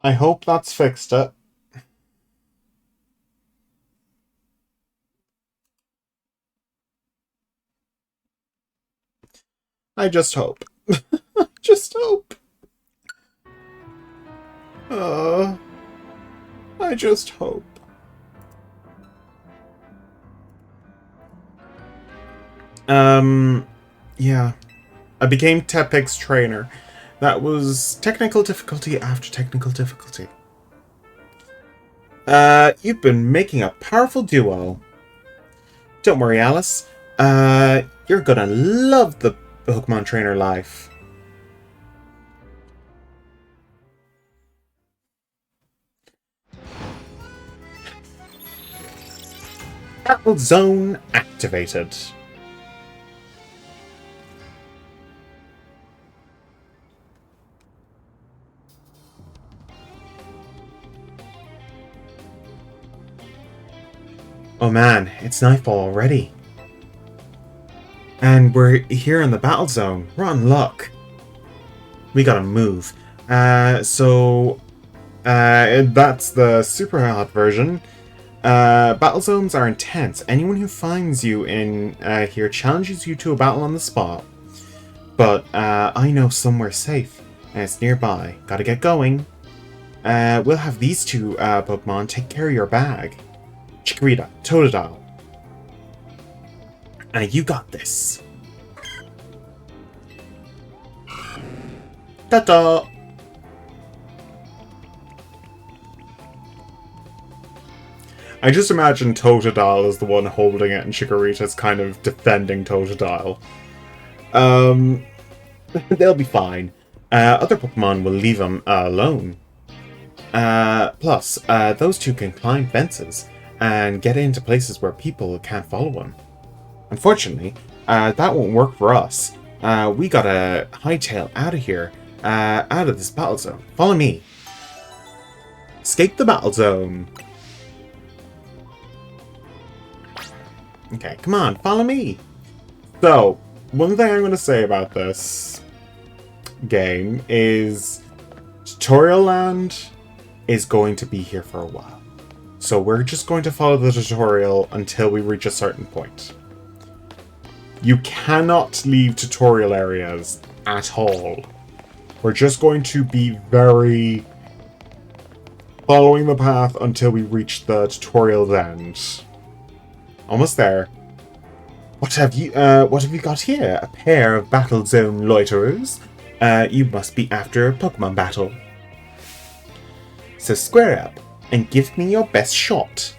I hope that's fixed it. I just hope. Just hope. Uh, I just hope. Yeah. I became Tepig's trainer. That was technical difficulty after technical difficulty. You've been making a powerful duo. Don't worry, Alice. You're gonna love the Pokemon trainer life. Battle Zone activated. Oh man, it's nightfall already. And we're here in the battle zone. We're on luck. We gotta move. That's the super hot version. Battle zones are intense. Anyone who finds you in here challenges you to a battle on the spot. But I know somewhere safe, and it's nearby. Gotta get going. We'll have these two Pokemon take care of your bag. Chikorita, Totodile. You got this. Ta-da! I just imagine Totodile as the one holding it and Chikorita's kind of defending Totodile. They'll be fine. Other Pokemon will leave them alone. Plus, those two can climb fences and get into places where people can't follow them. Unfortunately, that won't work for us. We gotta hightail out of here, out of this battle zone. Follow me. Escape the battle zone. Okay, come on, follow me. So, one thing I'm going to say about this game is Tutorial Land is going to be here for a while. So we're just going to follow the tutorial until we reach a certain point. You cannot leave tutorial areas at all. We're just going to be very following the path until we reach the tutorial's end. Almost there. What have you got here? A pair of battle zone loiterers? You must be after a Pokemon battle. So square up and give me your best shot.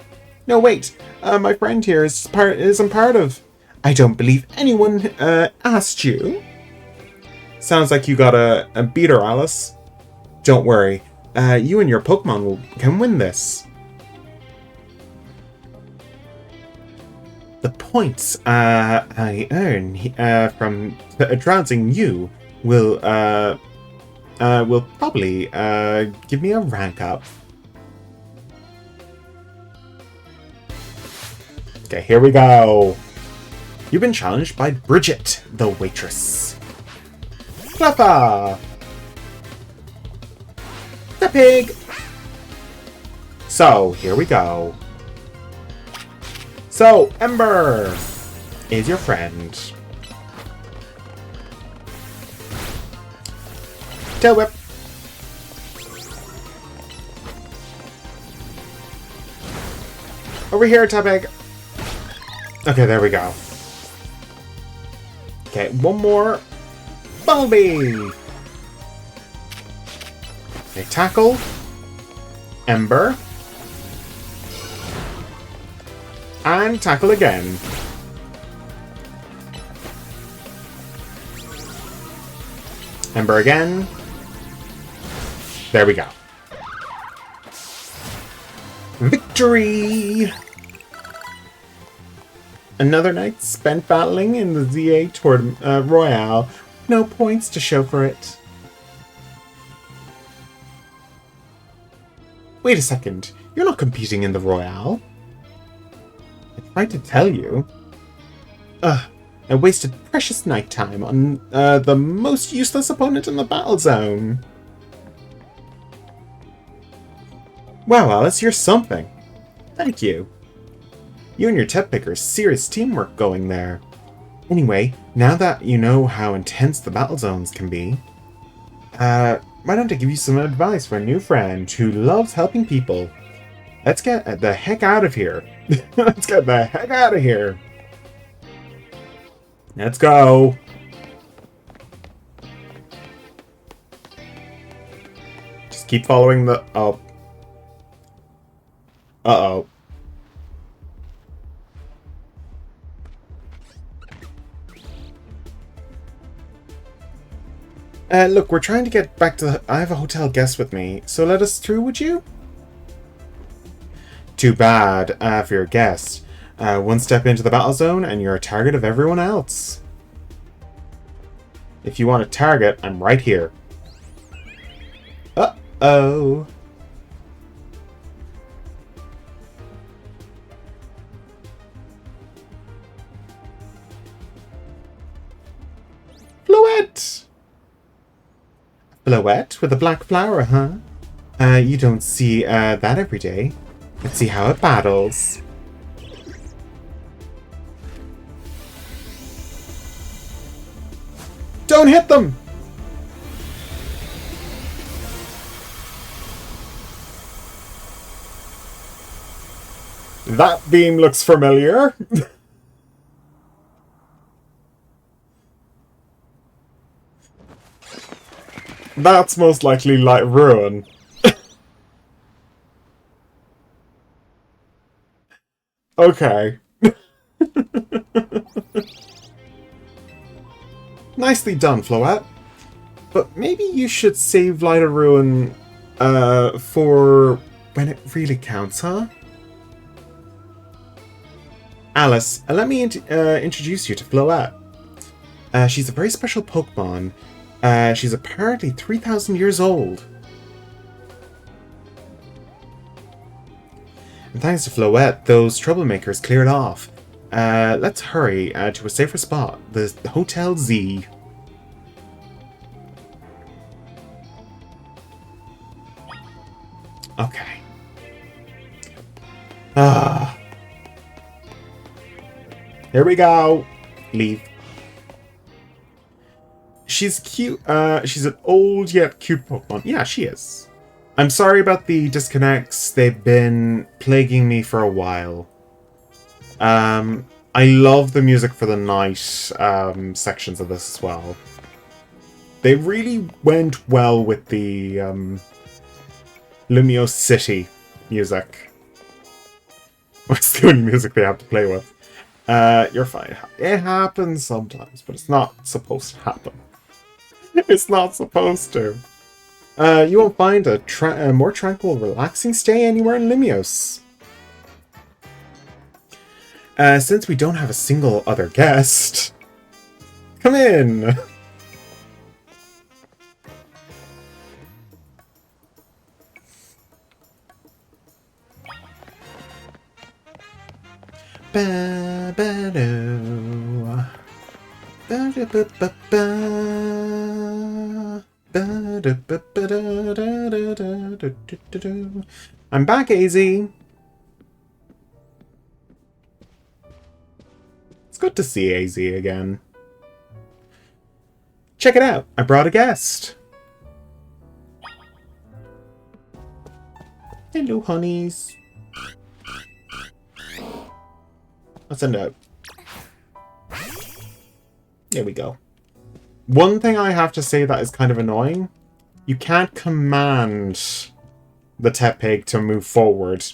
No, wait. My friend here isn't part of. I don't believe anyone asked you. Sounds like you got a beater, Alice. Don't worry. You and your Pokemon can win this. The points I earn from trouncing you will probably give me a rank up. Okay, here we go. You've been challenged by Bridget, the waitress. Fluffer! The pig! So, here we go. So, Ember is your friend. Tail whip. Over here, Tepig. Okay, there we go. Okay, one more. Bumblebee. Okay, tackle. Ember. And tackle again. Ember again. There we go. Victory! Another night spent battling in the ZA Royale. No points to show for it. Wait a second. You're not competing in the Royale. I tried to tell you. I wasted precious night time on the most useless opponent in the battle zone. Wow, Alice, you're something. Thank you. You and your tech picker serious teamwork going there. Anyway, now that you know how intense the battle zones can be, why don't I give you some advice for a new friend who loves helping people? Let's get the heck out of here. Let's get the heck out of here. Let's go. Just keep following the... Oh. Uh-oh. Look, we're trying to get back to the... I have a hotel guest with me, so let us through, would you? Too bad for your guest. One step into the battle zone and you're a target of everyone else. If you want a target, I'm right here. Uh-oh. Floette! Floette with a black flower, huh? You don't see that every day. Let's see how it battles. Don't hit them! That beam looks familiar. That's most likely Light Ruin. Okay. Nicely done, Floette. But maybe you should save Light of Ruin for when it really counts, huh? Alice, let me introduce you to Floette. She's a very special Pokemon. She's apparently 3,000 years old. And thanks to Floette, those troublemakers cleared off. Let's hurry to a safer spot, the Hotel Z. Okay. Here we go. Leave. She's cute. She's an old yet cute Pokemon. Yeah, she is. I'm sorry about the disconnects. They've been plaguing me for a while. I love the music for the night sections of this as well. They really went well with the Lumiose City music. It's the only music they have to play with. You're fine. It happens sometimes, but it's not supposed to happen. It's not supposed to. You won't find a more tranquil, relaxing stay anywhere in Lumiose. Since we don't have a single other guest, come in. Ba-ba-do. Ba-da-ba-ba-ba. Ba-da-ba-ba-da-da-da-da-da-da-da. I'm back, AZ. It's good to see AZ again. Check it out. I brought a guest. Hello, honeys. Let's send out. There we go. One thing I have to say that is kind of annoying. You can't command the Tepig to move forward.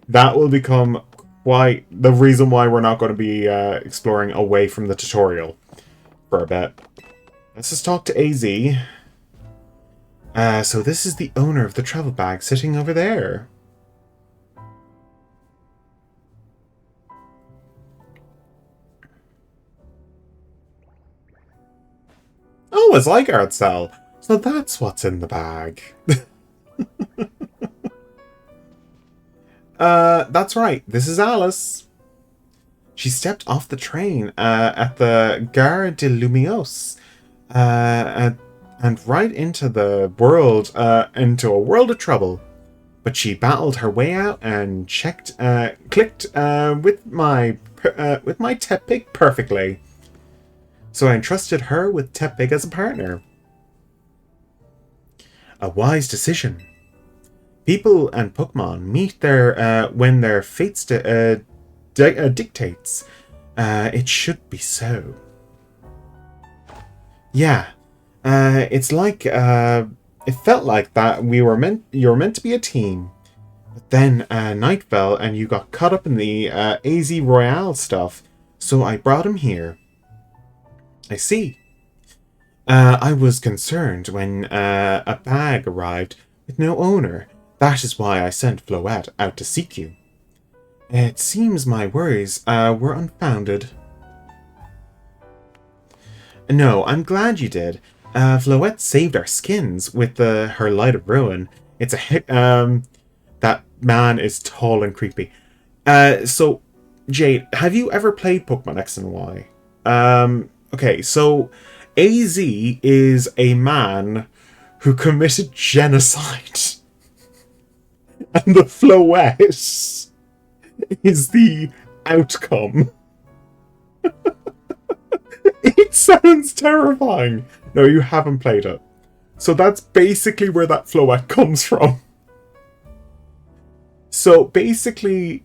That will become quite the reason why we're not going to be exploring away from the tutorial for a bit. Let's just talk to AZ. So this is the owner of the travel bag sitting over there. Oh, a Zygarde cell. So that's what's in the bag. That's right. This is Alice. She stepped off the train at the Gare de Lumiose and right into the world, into a world of trouble. But she battled her way out and clicked with my Tepig perfectly. So I entrusted her with Tepig as a partner. A wise decision. People and Pokemon meet when their fates dictates. It should be so. Yeah, it's like it felt like that you were meant to be a team. But then night fell and you got caught up in the AZ Royale stuff, so I brought him here. I see. I was concerned when a bag arrived with no owner. That is why I sent Floette out to seek you. It seems my worries were unfounded. No, I'm glad you did. Floette saved our skins with her Light of Ruin. It's that man is tall and creepy. So, Jade, have you ever played Pokemon X and Y? Okay, so AZ is a man who committed genocide. And the Floette is the outcome. It sounds terrifying. No, you haven't played it. So that's basically where that Floette comes from. So basically,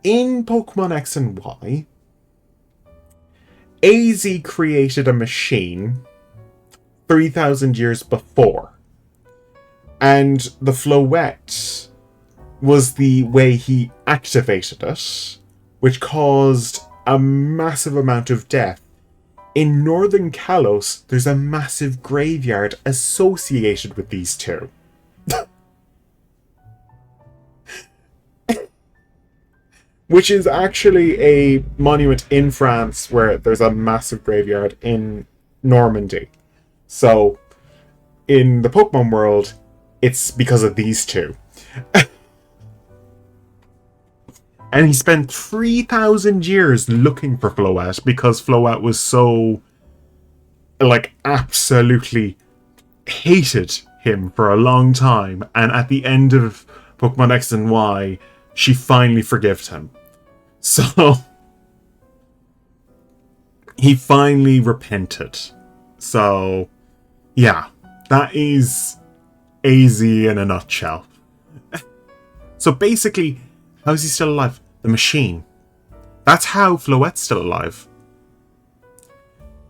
in Pokemon X and Y, AZ created a machine 3,000 years before. And the Floette was the way he activated it, which caused a massive amount of death. In Northern Kalos, there's a massive graveyard associated with these two. Which is actually a monument in France where there's a massive graveyard in Normandy. So, in the Pokemon world, it's because of these two. And he spent 3,000 years looking for Floette because Floette was so, absolutely hated him for a long time. And at the end of Pokemon X and Y, she finally forgave him. So, he finally repented. So, yeah, that is AZ in a nutshell. So basically, how is he still alive? The machine. That's how Floette's still alive.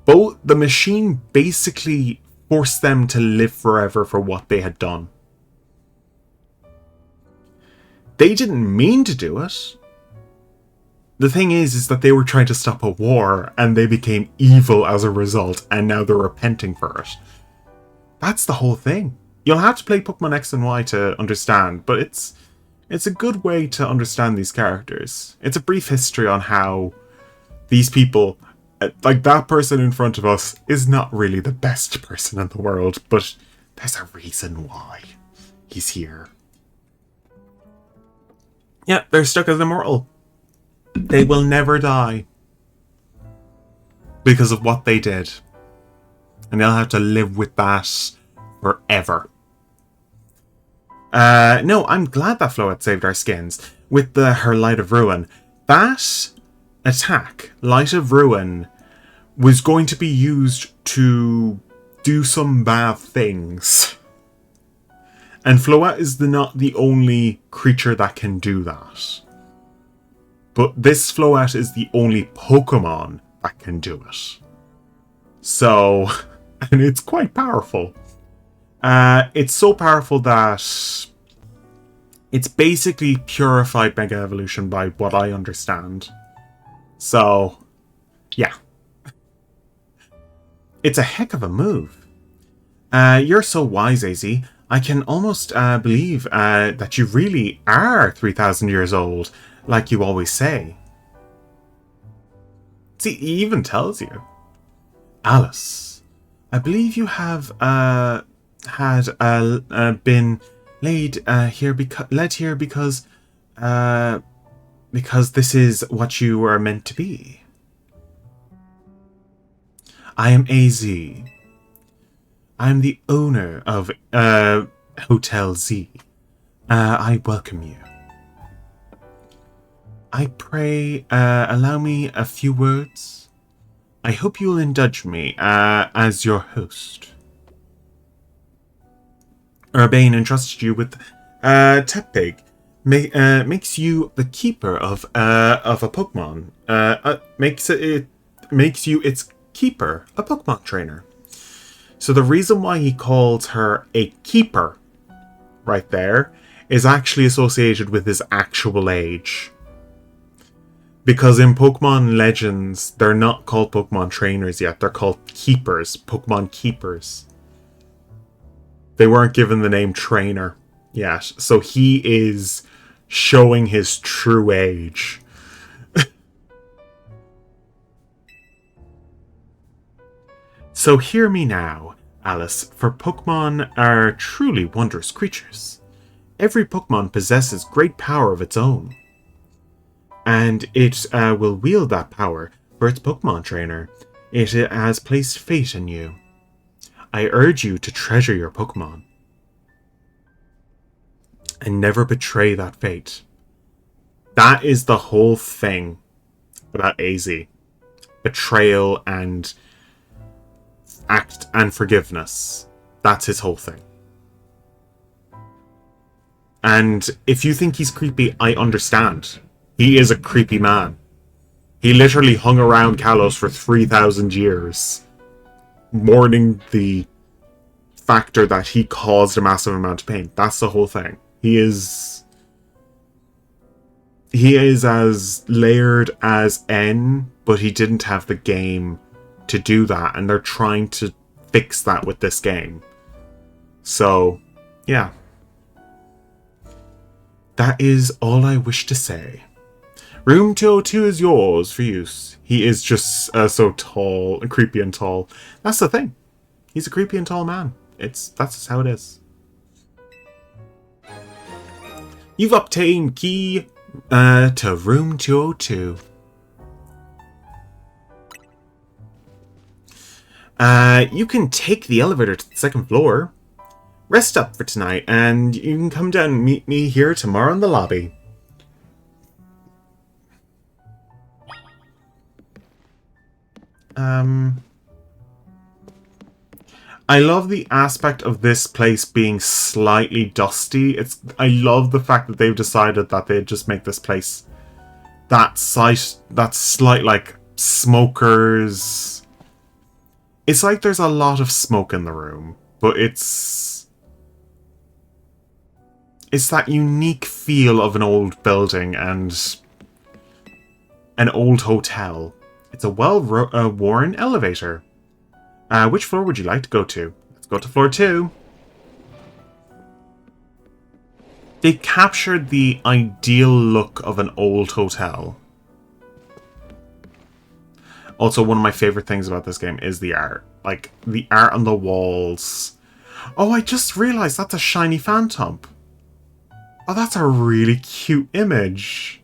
Both the machine basically forced them to live forever for what they had done. They didn't mean to do it. The thing is that they were trying to stop a war and they became evil as a result and now they're repenting for it. That's the whole thing. You'll have to play Pokemon X and Y to understand, but it's a good way to understand these characters. It's a brief history on how these people, like that person in front of us, is not really the best person in the world, but there's a reason why he's here. Yeah, they're stuck as immortal. They will never die because of what they did. And they'll have to live with that forever. No, I'm glad that Floette saved our skins with her Light of Ruin. That attack, Light of Ruin, was going to be used to do some bad things. And Floette is not the only creature that can do that. But this Floette is the only Pokemon that can do it. So, and it's quite powerful. It's so powerful that it's basically purified Mega Evolution by what I understand. So, yeah. It's a heck of a move. You're so wise, AZ. I can almost believe that you really are 3,000 years old, like you always say. See, he even tells you. Alice, I believe you have been led here because this is what you were meant to be. I am AZ. I am the owner of Hotel Z. I welcome you. I pray, allow me a few words. I hope you will indulge me, as your host. Urbane entrusted you with, Tepig. Makes you the keeper of a Pokemon. Makes you its keeper, a Pokemon trainer. So the reason why he calls her a keeper, right there, is actually associated with his actual age. Because in Pokemon Legends, they're not called Pokemon trainers yet. They're called keepers, Pokemon keepers. They weren't given the name trainer yet. So he is showing his true age. So hear me now, Alice, for Pokemon are truly wondrous creatures. Every Pokemon possesses great power of its own. And it will wield that power for its Pokemon trainer. It has placed fate in you. I urge you to treasure your Pokemon. And never betray that fate. That is the whole thing about AZ. Betrayal and act and forgiveness. That's his whole thing. And if you think he's creepy, I understand. He is a creepy man. He literally hung around Kalos for 3,000 years, mourning the factor that he caused a massive amount of pain. That's the whole thing. He is as layered as N, but he didn't have the game to do that, and they're trying to fix that with this game. So, yeah. That is all I wish to say. Room 202 is yours for use. He is just so tall, creepy and tall. That's the thing. He's a creepy and tall man. That's just how it is. You've obtained key to room 202. You can take the elevator to the second floor. Rest up for tonight, and you can come down and meet me here tomorrow in the lobby. I love the aspect of this place being slightly dusty. I love the fact that they've decided that they'd just make this place that slight like smokers. It's like there's a lot of smoke in the room, but it's that unique feel of an old building and an old hotel. It's a well-worn elevator. Which floor would you like to go to? Let's go to floor 2. They captured the ideal look of an old hotel. Also, one of my favorite things about this game is the art. Like, the art on the walls. Oh, I just realized that's a shiny Phantom. Oh, that's a really cute image.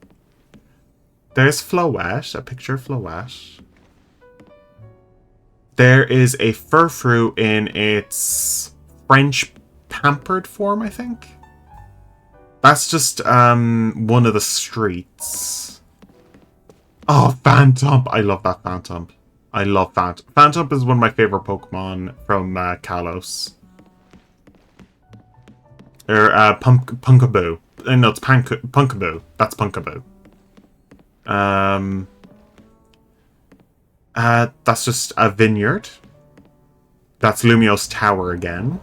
There's Floette, a picture of Floette. There is a Furfrou in its French pampered form, I think. That's just one of the streets. Oh, Phantom! I love that Phantom. I love Phantom. Phantom is one of my favorite Pokemon from Kalos. Or Punkaboo. No, it's Punkaboo. That's Punkaboo. That's just a vineyard. That's Lumiose Tower again.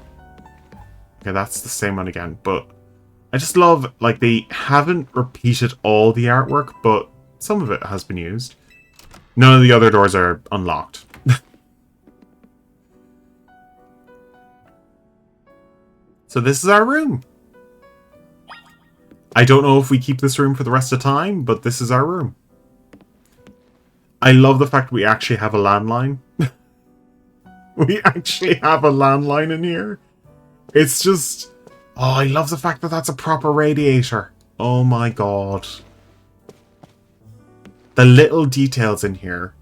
Okay, that's the same one again. But I just love, like, they haven't repeated all the artwork, but some of it has been used. None of the other doors are unlocked. So this is our room. I don't know if we keep this room for the rest of the time, but this is our room. I love the fact we actually have a landline. We actually have a landline in here. It's just... Oh, I love the fact that that's a proper radiator. Oh my god. The little details in here.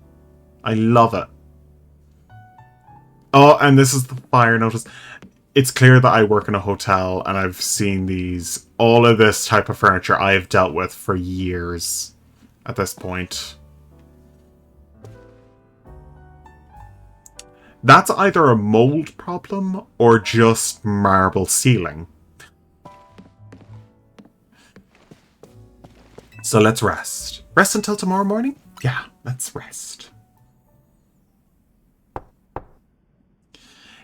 I love it. Oh, and this is the fire notice. it's clear that I work in a hotel and I've seen all of this type of furniture I have dealt with for years at this point. That's either a mold problem or just marble ceiling. So let's rest. Rest until tomorrow morning? Yeah, let's rest.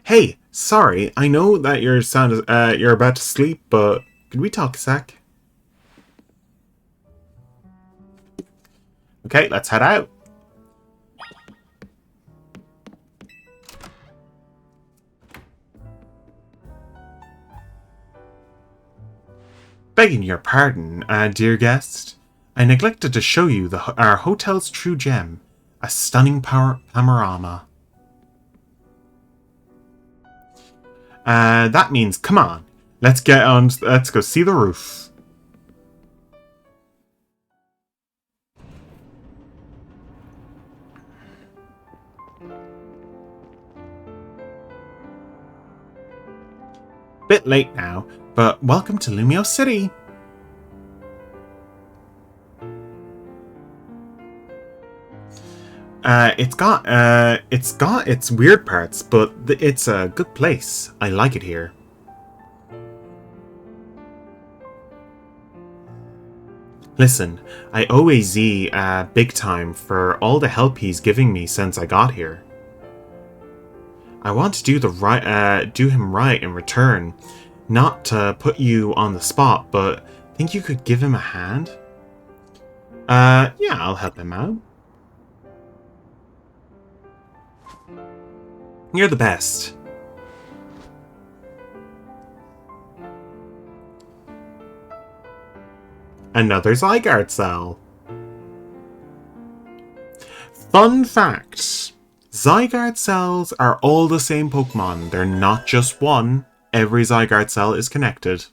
Hey, sorry, I know that you're about to sleep, but could we talk a sec? Okay, let's head out. Begging your pardon, dear guest. I neglected to show you our hotel's true gem, a stunning panorama. That means, come on, let's go see the roof. Bit late now, but welcome to Lumio City. It's got its weird parts, but it's a good place. I like it here. Listen, I owe AZ big time for all the help he's giving me since I got here. I want to do him right in return. Not to put you on the spot, but think you could give him a hand? Yeah, I'll help him out. You're the best. Another Zygarde cell. Fun fact. Zygarde cells are all the same Pokemon. They're not just one. Every Zygarde cell is connected.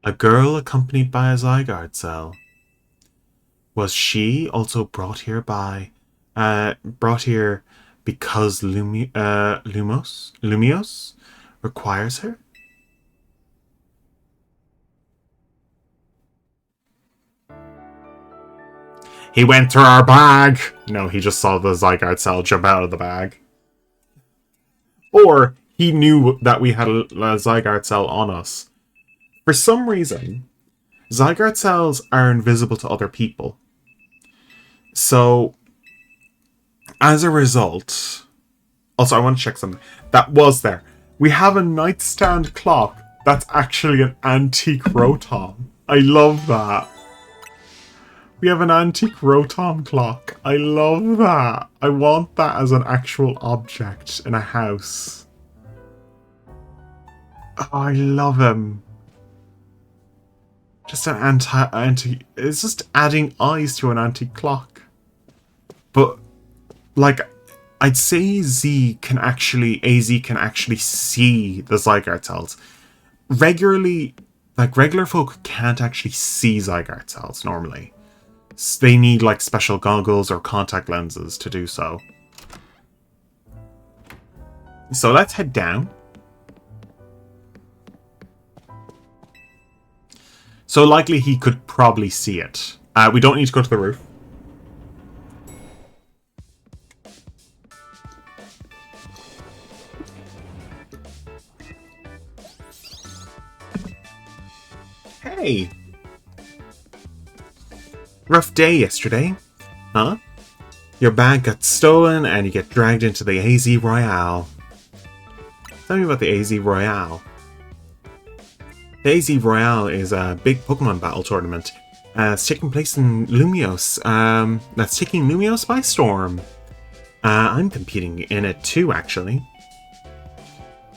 A girl accompanied by a Zygarde cell. Was she also brought here because Lumiose requires her? He went through our bag! No, he just saw the Zygarde cell jump out of the bag. Or he knew that we had a Zygarde cell on us. For some reason, Zygarde cells are invisible to other people. So, as a result... Also, I want to check something. That was there. We have a nightstand clock that's actually an antique Rotom. I love that. We have an antique Rotom clock. I love that. I want that as an actual object in a house. Oh, I love him. Just an antique... It's just adding eyes to an antique clock. But, like, I'd say AZ can actually see the Zygarde cells. Regular folk can't actually see Zygarde cells normally. They need, like, special goggles or contact lenses to do so. So let's head down. So likely he could probably see it. We don't need to go to the roof. Hey! Rough day yesterday, huh? Your bag got stolen and you get dragged into the AZ Royale. Tell me about the AZ Royale. The AZ Royale is a big Pokemon battle tournament. It's taking place in Lumiose. That's taking Lumiose by storm. I'm competing in it too, actually.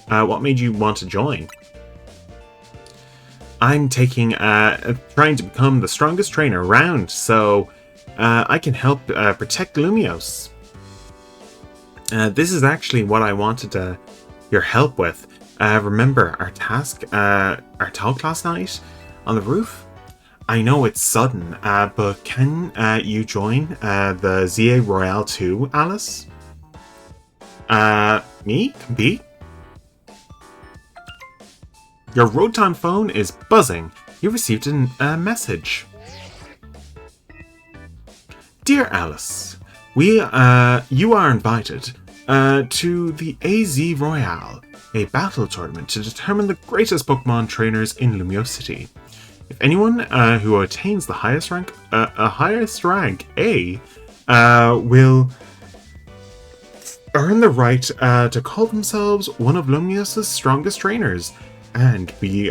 What made you want to join? I'm trying to become the strongest trainer around, so I can help protect Lumiose. This is actually what I wanted your help with. Remember our talk last night on the roof? I know it's sudden, but can you join the ZA Royale too, Alice? Me? Compete? Your Rotom phone is buzzing. You received a message. Dear Alice, you are invited to the AZ Royale, a battle tournament to determine the greatest Pokemon trainers in Lumiose City. If anyone who attains the highest rank A, will earn the right to call themselves one of Lumiose's strongest trainers, and be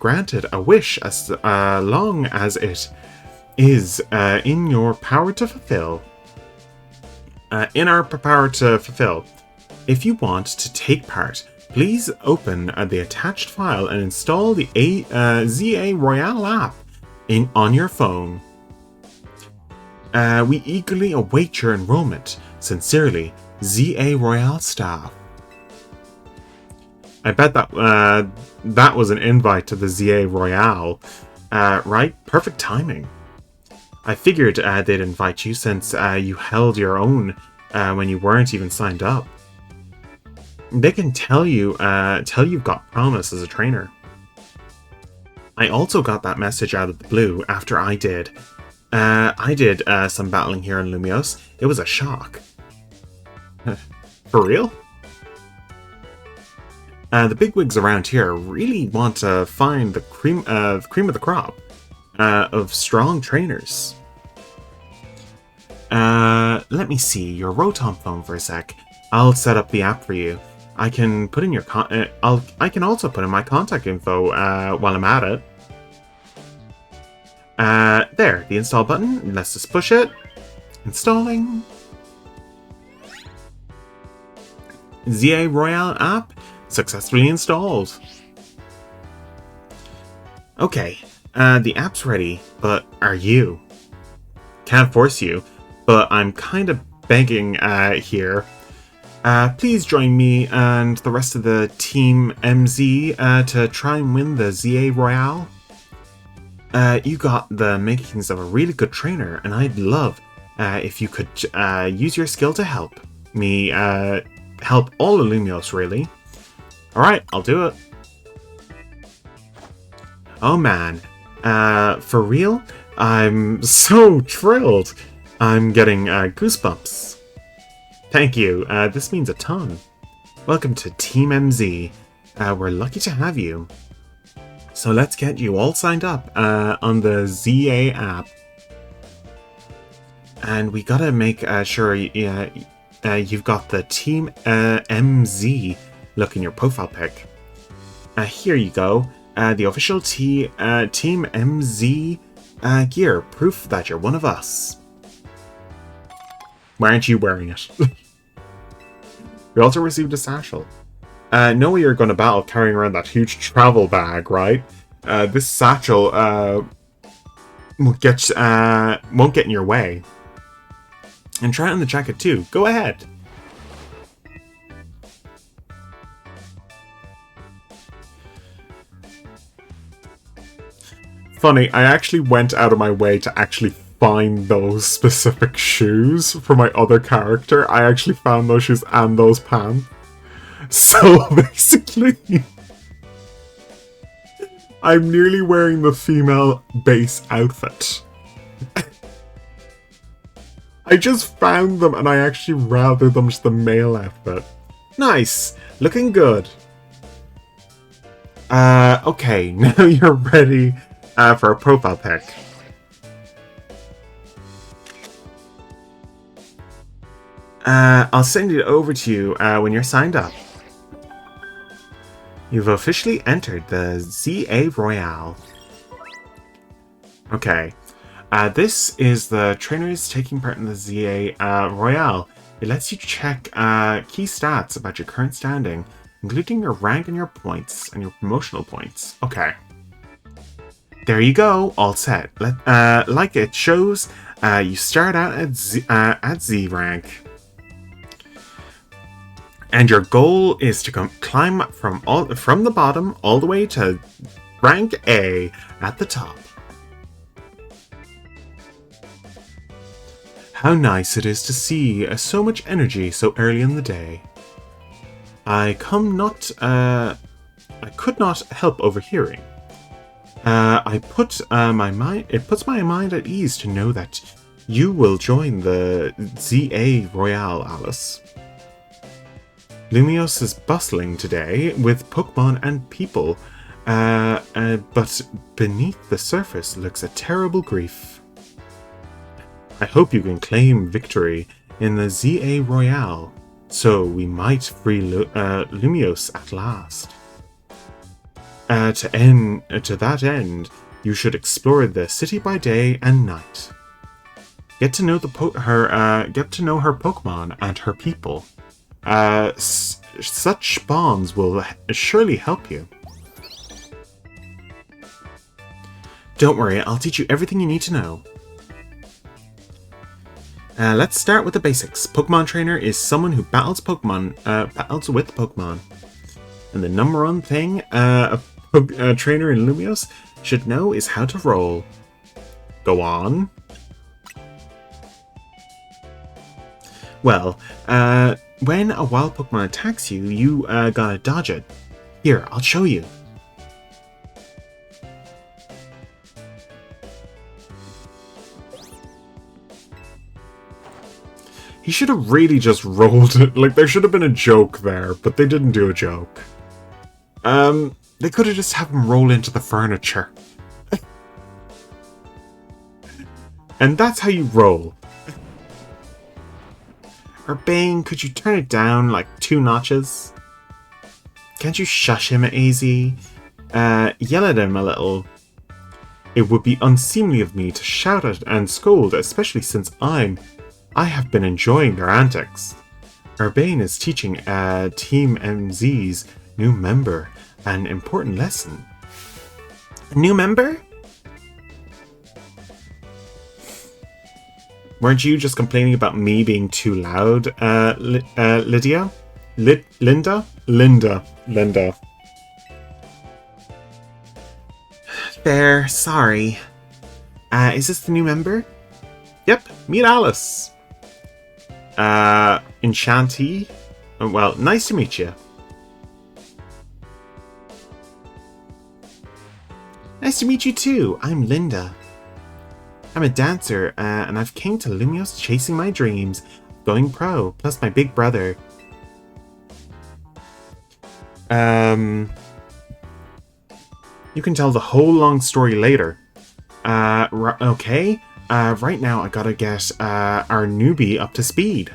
granted a wish as long as it is in your power to fulfill. In our power to fulfill. If you want to take part, please open the attached file and install the ZA Royale app on your phone. We eagerly await your enrollment. Sincerely, ZA Royale staff. I bet that was an invite to the ZA Royale, right? Perfect timing. I figured they'd invite you since you held your own when you weren't even signed up. They can tell you've got promise as a trainer. I also got that message out of the blue after I did. Some battling here in Lumiose. It was a shock. For real? The bigwigs around here really want to find the cream of the crop of strong trainers. Let me see your Rotom phone for a sec. I'll set up the app for you. I can put in your I can also put in my contact info while I'm at it. There, the install button. Let's just push it. Installing. ZA Royale app successfully installed. Okay, the app's ready, but are you? Can't force you, but I'm kind of begging here. Please join me and the rest of the Team MZ to try and win the ZA Royale. You got the makings of a really good trainer, and I'd love if you could use your skill to help me help all of Lumiose, really. Alright, I'll do it. Oh man, for real? I'm so thrilled. I'm getting goosebumps. Thank you, this means a ton. Welcome to Team MZ. We're lucky to have you. So let's get you all signed up on the ZA app. And we gotta make sure you've got the Team MZ look in your profile pic. Here you go. The official Team MZ gear. Proof that you're one of us. Why aren't you wearing it? We also received a satchel. No way you're going to battle carrying around that huge travel bag, right? This satchel won't get in your way. And try it on the jacket too. Go ahead. Funny, I actually went out of my way to actually find those specific shoes for my other character. I actually found those shoes and those pants. So basically, I'm nearly wearing the female base outfit. I just found them and I actually routed them to the male outfit. Nice! Looking good. Okay, now you're ready for a profile pic. I'll send it over to you when you're signed up. You've officially entered the ZA Royale. Okay. This is the trainers taking part in the ZA Royale. It lets you check key stats about your current standing, including your rank and your points and your promotional points. Okay. There you go, all set. Like it shows, you start out at Z rank. And your goal is to climb from the bottom all the way to rank A at the top. How nice it is to see so much energy so early in the day. I could not help overhearing. It puts my mind at ease to know that you will join the ZA Royale, Alice. Lumiose is bustling today with Pokemon and people, but beneath the surface lurks a terrible grief. I hope you can claim victory in the ZA Royale, so we might free Lumiose at last. To that end, you should explore the city by day and night. Get to know her Pokemon and her people. Such bonds will surely help you. Don't worry, I'll teach you everything you need to know. Let's start with the basics. Pokemon Trainer is someone who battles with Pokemon. And the number one thing a trainer in Lumiose should know is how to roll. Go on. Well, when a wild Pokemon attacks you, you gotta dodge it. Here, I'll show you. He should have really just rolled it. Like, there should have been a joke there, but they didn't do a joke. They could have just had him roll into the furniture. And that's how you roll. Urbane, could you turn it down like 2 notches? Can't you shush him, AZ? Yell at him a little. It would be unseemly of me to shout at and scold, especially since I have been enjoying their antics. Urbane is teaching Team MZ's new member an important lesson. A new member? Weren't you just complaining about me being too loud, Lydia? Linda? Linda. Fair, sorry. Is this the new member? Yep, meet Alice. Enchanty? Well, nice to meet you. Nice to meet you too. I'm Linda. I'm a dancer, and I've came to Lumiose chasing my dreams, going pro, plus my big brother. You can tell the whole long story later. Okay. Right now I gotta get our newbie up to speed.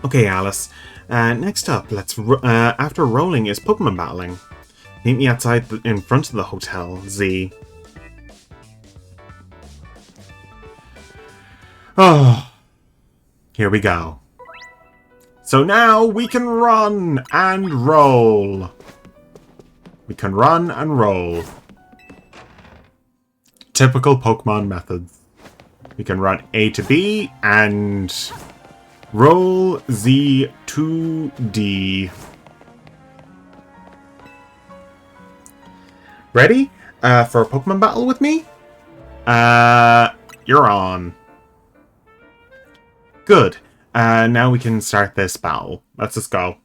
Okay, Alice. Next up, after rolling is Pokemon battling. Meet me outside in front of the hotel, Z. Oh, here we go. So now we can run and roll. We can run and roll. Typical Pokemon methods. We can run A to B and roll Z to D. Ready for a Pokemon battle with me? You're on. Good. Now we can start this battle. Let's just go.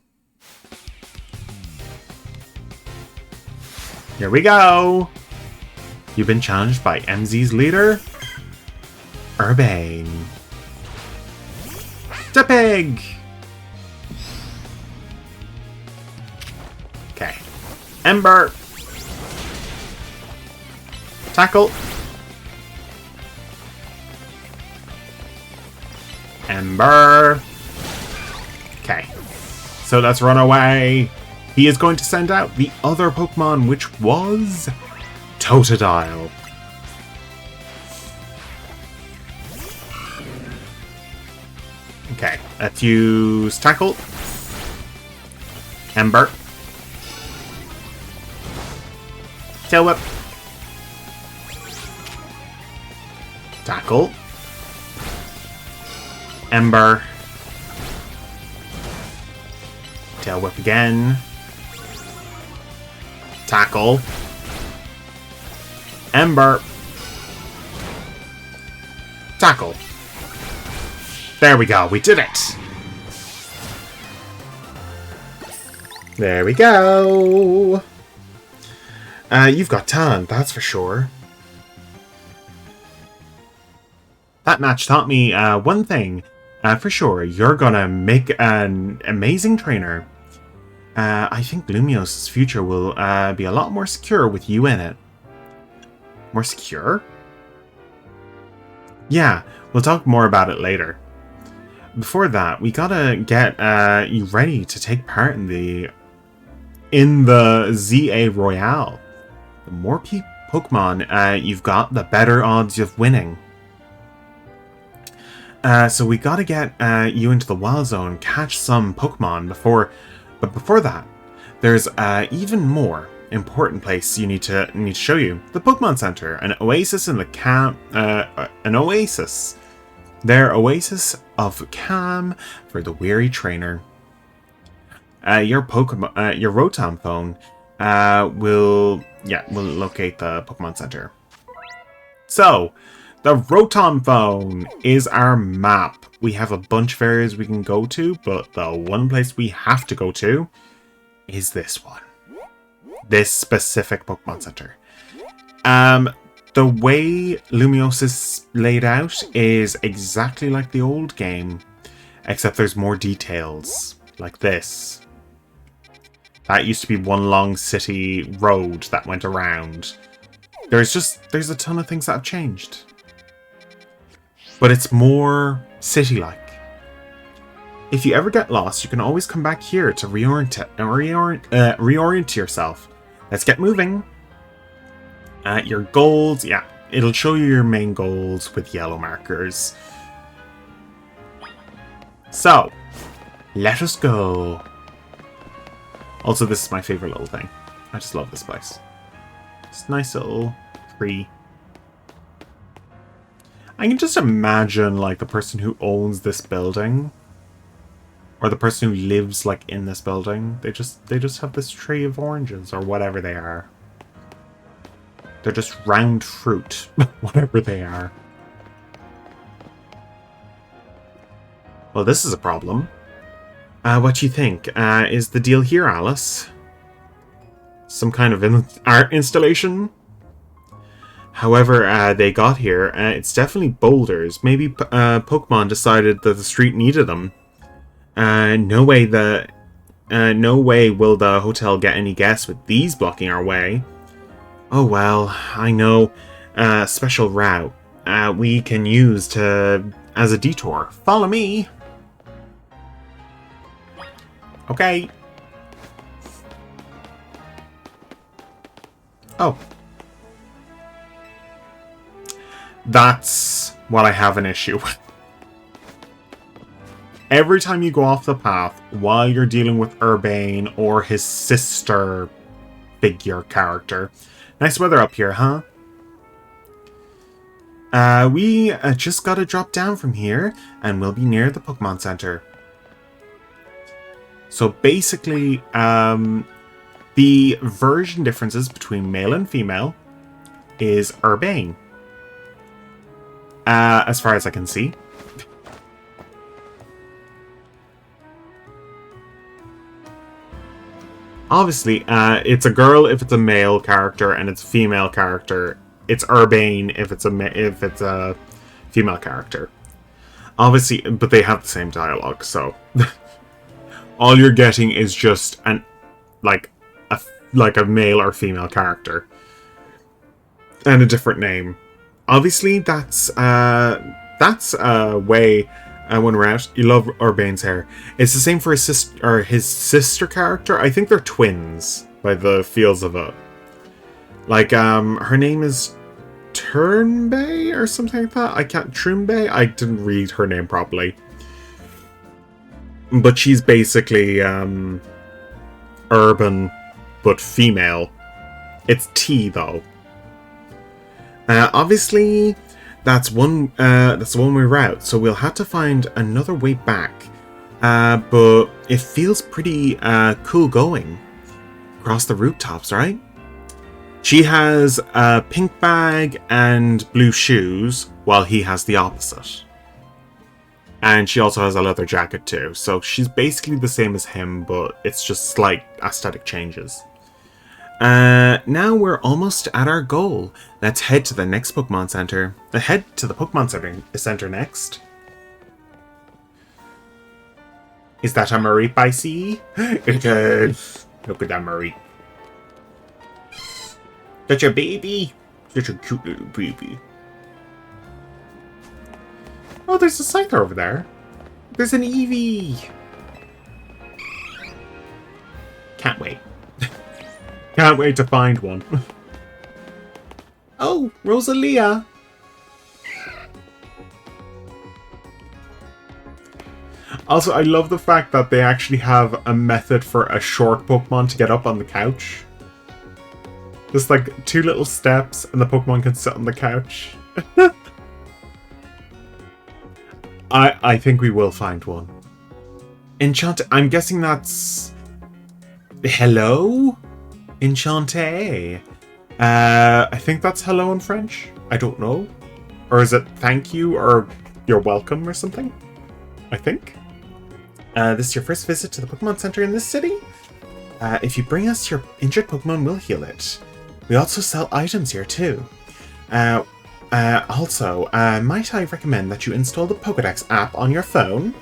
Here we go. You've been challenged by MZ's leader, Urbane. Tepig! Okay. Ember. Tackle. Ember. Okay. So let's run away. He is going to send out the other Pokemon, which was Totodile. Okay, let's use Tackle. Ember. Tail Whip. Tackle. Ember. Tail Whip again. Tackle. Ember. Tackle. There we go, we did it! There we go! You've got talent, that's for sure. That match taught me one thing. For sure, you're gonna make an amazing trainer. I think Lumiose' future will be a lot more secure with you in it. More secure? Yeah, we'll talk more about it later. Before that, we gotta get you ready to take part in the ZA Royale. The more Pokemon you've got, the better odds of winning. So we gotta get you into the Wild Zone, catch some Pokemon but before that, there's even more important place you need to show you: the Pokemon Center, an oasis in the an oasis. Their oasis of calm for the weary trainer. Your Rotom phone will locate the Pokemon Center. So, the Rotom phone is our map. We have a bunch of areas we can go to, but the one place we have to go to is this one. This specific Pokemon Center. The way Lumiose is laid out is exactly like the old game, except there's more details, like this. That used to be one long city road that went around. There's a ton of things that have changed. But it's more city-like. If you ever get lost, you can always come back here to reorient yourself. Let's get moving. Your goals, yeah, it'll show you your main goals with yellow markers. So, let us go. Also, this is my favorite little thing. I just love this place. It's a nice little tree. I can just imagine, like, the person who owns this building, or the person who lives, like, in this building. They just have this tree of oranges, or whatever they are. They're just round fruit, whatever they are. Well, this is a problem. What do you think? Is the deal here, Alice? Some kind of art installation? However, they got here, it's definitely boulders. Maybe Pokemon decided that the street needed them. No way will the hotel get any guests with these blocking our way. Oh well, I know. Special route we can use as a detour. Follow me. Okay. Oh. That's what I have an issue with. Every time you go off the path while you're dealing with Urbane or his sister figure character. Nice weather up here, huh? We just gotta drop down from here and we'll be near the Pokemon Center. So basically, the version differences between male and female is Urbane. As far as I can see. Obviously, it's a girl if it's a male character, and it's a female character. It's Urbane if it's a female character. Obviously, but they have the same dialogue, so all you're getting is just like a male or female character and a different name. Obviously, that's a way. When we're out, you love Urbane's hair. It's the same for his sister character. I think they're twins by the feels of it. Like, her name is Turnbay or something like that. Trumbay? I didn't read her name properly. But she's basically, urban, but female. It's T, though. Obviously, that's one way route, so we'll have to find another way back. But it feels pretty cool going across the rooftops, right? She has a pink bag and blue shoes, while he has the opposite. And she also has a leather jacket too, so she's basically the same as him, but it's just slight aesthetic changes. Now we're almost at our goal. Let's head to the next Pokemon Center. Head to the Pokemon Center next. Is that a Mareep I see? It is. Look at that Mareep. Such a baby. Such a cute little baby. Oh, there's a Scyther over there. There's an Eevee. Can't wait. Can't wait to find one. Oh, Rosalia. Also, I love the fact that they actually have a method for a short Pokemon to get up on the couch. Just like 2 little steps and the Pokemon can sit on the couch. I think we will find one. Enchant. I'm guessing that's... Hello? Enchanté. I think that's hello in French. I don't know. Or is it thank you or you're welcome or something? I think. This is your first visit to the Pokemon Center in this city? If you bring us your injured Pokemon, we'll heal it. We also sell items here too. Also, might I recommend that you install the Pokedex app on your phone?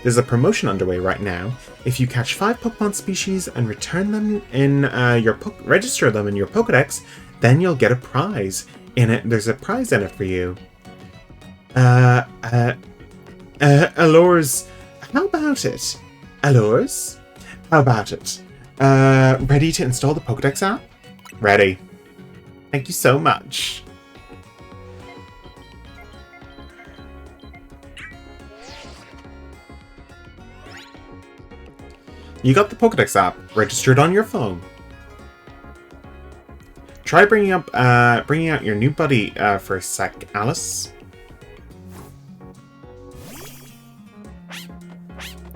There's a promotion underway right now. If you catch 5 Pokemon species and return them in register them in your Pokedex, then you'll get a prize in it. There's a prize in it for you. Allures, how about it? Allures, how about it? Ready to install the Pokedex app? Ready. Thank you so much. You got the Pokedex app registered on your phone. Try bringing out your new buddy for a sec, Alice.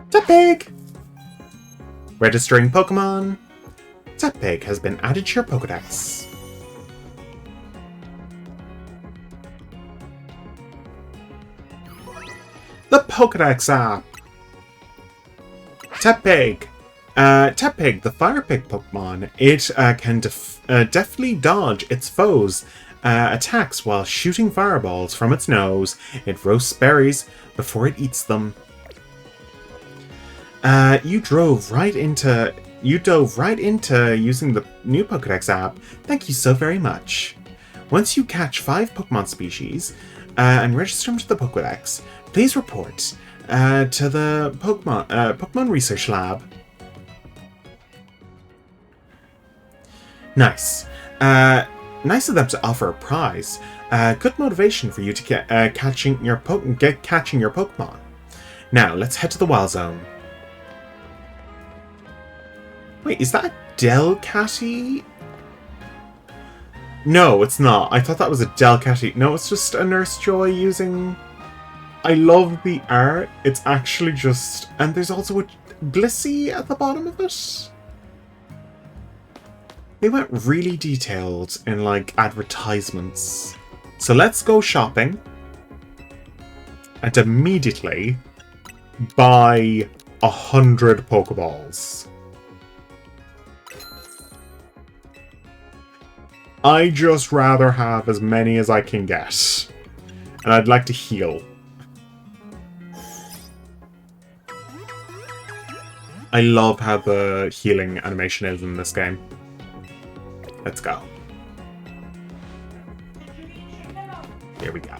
Tepig! Registering Pokemon. Tepig has been added to your Pokedex. The Pokedex app. Tepig. Tepig, the Fire Pig Pokemon. It can deftly dodge its foes' attacks while shooting fireballs from its nose. It roasts berries before it eats them. You dove right into using the new Pokedex app. Thank you so very much. Once you catch 5 Pokemon species and register them to the Pokedex, please report to the Pokemon Research Lab. Nice. Nice of them to offer a prize. Good motivation for you to get catching your Pokemon. Now let's head to the Wild Zone. Wait, is that Delcatty? No, it's not. I thought that was a Delcatty. No, it's just a Nurse Joy using... I love the art. It's actually just... And there's also a Blissey at the bottom of it. They went really detailed in, like, advertisements. So let's go shopping. And immediately buy 100 Pokeballs. I just rather have as many as I can get. And I'd like to heal. I love how the healing animation is in this game. Let's go. Here we go.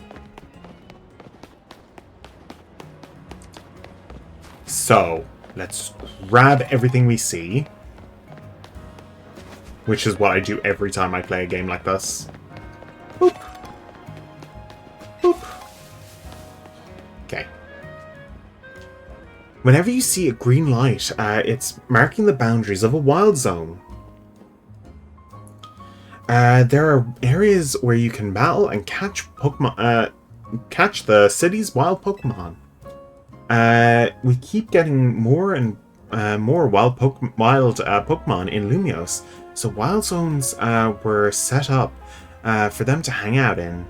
So, let's grab everything we see. Which is what I do every time I play a game like this. Boop. Boop. Okay. Whenever you see a green light, it's marking the boundaries of a wild zone. There are areas where you can battle and catch Pokemon, catch the city's wild Pokemon. we keep getting more and more wild Pokemon in Lumiose. So wild zones were set up for them to hang out in.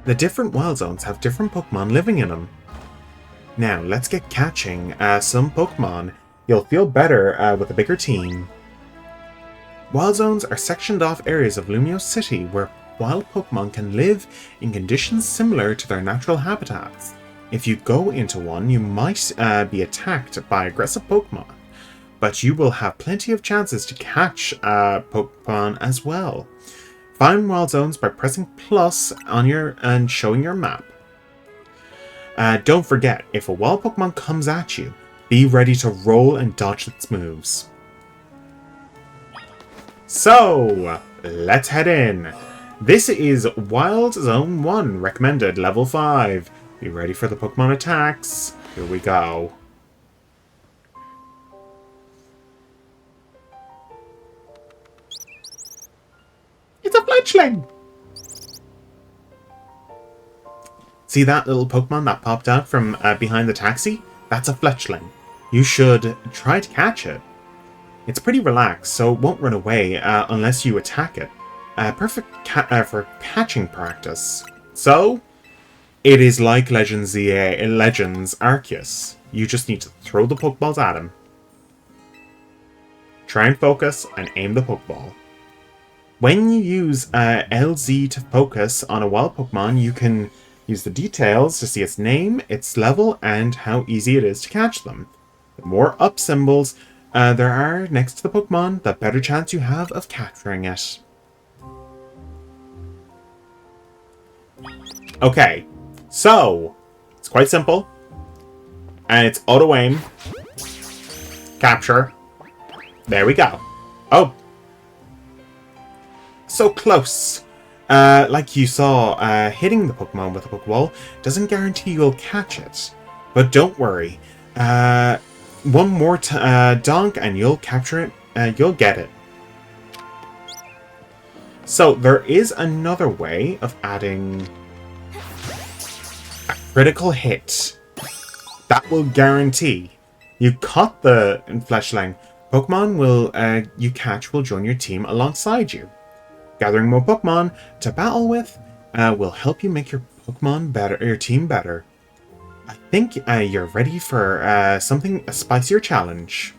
The different wild zones have different Pokemon living in them. Now, let's get catching some Pokemon. You'll feel better with a bigger team. Wild zones are sectioned off areas of Lumiose City where wild Pokemon can live in conditions similar to their natural habitats. If you go into one, you might be attacked by aggressive Pokemon, but you will have plenty of chances to catch Pokemon as well. Find wild zones by pressing plus on and showing your map. Don't forget, if a wild Pokemon comes at you, be ready to roll and dodge its moves. So, let's head in. This is Wild Zone 1, recommended level 5. Be ready for the Pokemon attacks. Here we go. It's a fledgling! See that little Pokemon that popped out from behind the taxi? That's a fletchling. You should try to catch it. It's pretty relaxed, so it won't run away unless you attack it. Perfect for catching practice. So, it is like Legends Arceus. You just need to throw the Pokeballs at him. Try and focus and aim the Pokeball. When you use LZ to focus on a wild Pokemon, you can use the details to see its name, its level, and how easy it is to catch them. The more up symbols there are next to the Pokemon, the better chance you have of capturing it. Okay, so it's quite simple, and it's auto aim, capture. There we go. Oh, so close. Like you saw, hitting the Pokemon with a Pokeball doesn't guarantee you'll catch it. But don't worry. One more donk and you'll capture it. You'll get it. So there is another way of adding a critical hit. That will guarantee you caught the fletchling. Pokemon you catch will join your team alongside you. Gathering more Pokemon to battle with will help you make your Pokemon better, your team better. I think you're ready for a spicier challenge.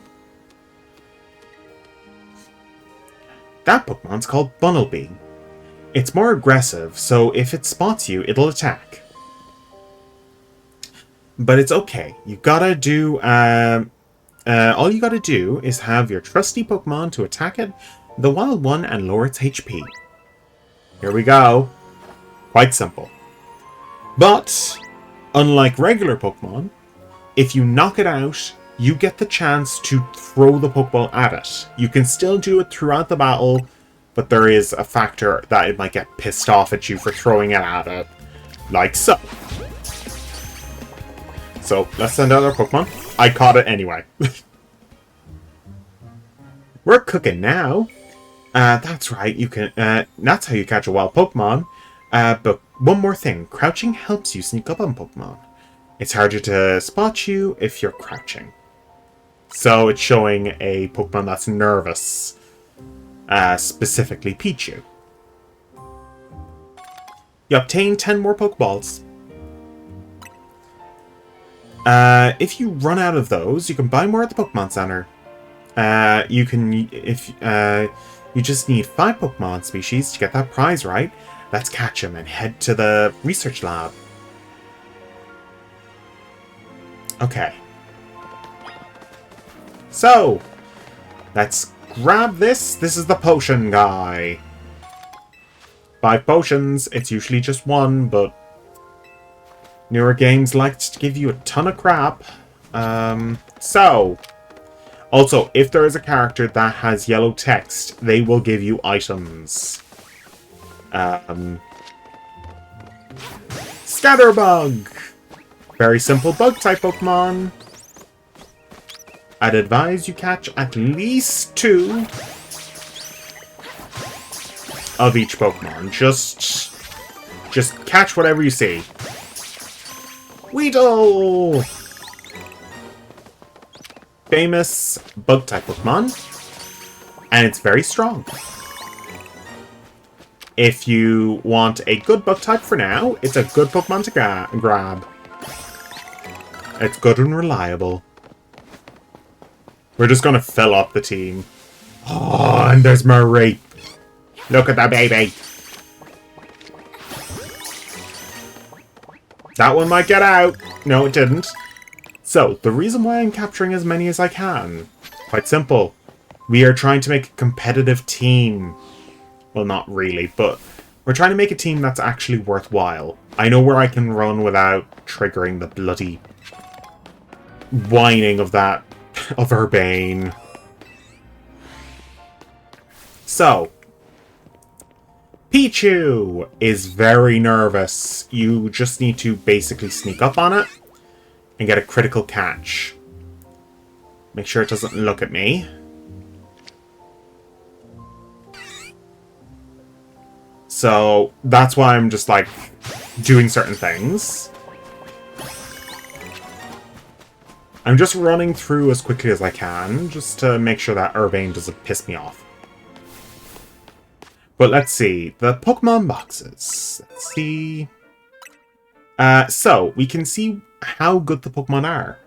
That Pokemon's called Bunnelby. It's more aggressive, so if it spots you, it'll attack. But it's okay. You gotta do. All you gotta do is have your trusty Pokemon to attack it, the wild one, and lower its HP. Here we go. Quite simple. But, unlike regular Pokemon, if you knock it out, you get the chance to throw the Pokeball at it. You can still do it throughout the battle, but there is a factor that it might get pissed off at you for throwing it at it. Like so. So, let's send out our Pokemon. I caught it anyway. We're cooking now. That's right, you can. That's how you catch a wild Pokemon. But one more thing, crouching helps you sneak up on Pokemon. It's harder to spot you if you're crouching. So it's showing a Pokemon that's nervous, specifically Pichu. You obtain 10 more Pokeballs. If you run out of those, you can buy more at the Pokemon Center. You just need 5 Pokemon species to get that prize right. Let's catch them and head to the research lab. Okay. So, let's grab this. This is the potion guy. 5 potions. It's usually just 1, but newer games like to give you a ton of crap. Also, if there is a character that has yellow text, they will give you items. Scatterbug! Very simple bug-type Pokemon. I'd advise you catch at least 2 of each Pokemon. Just catch whatever you see. Weedle! Famous bug-type Pokemon. And it's very strong. If you want a good bug-type for now, it's a good Pokemon to grab. It's good and reliable. We're just going to fill up the team. Oh, and there's Mareep. Look at that baby. That one might get out. No, it didn't. So, the reason why I'm capturing as many as I can, quite simple. We are trying to make a competitive team. Well, not really, but we're trying to make a team that's actually worthwhile. I know where I can run without triggering the bloody whining of that, of Urbane. So, Pichu is very nervous. You just need to basically sneak up on it and get a critical catch. Make sure it doesn't look at me. So, that's why I'm just, like, doing certain things. I'm just running through as quickly as I can, just to make sure that Urbane doesn't piss me off. But let's see. The Pokemon boxes. Let's see. So, we can see how good the Pokemon are.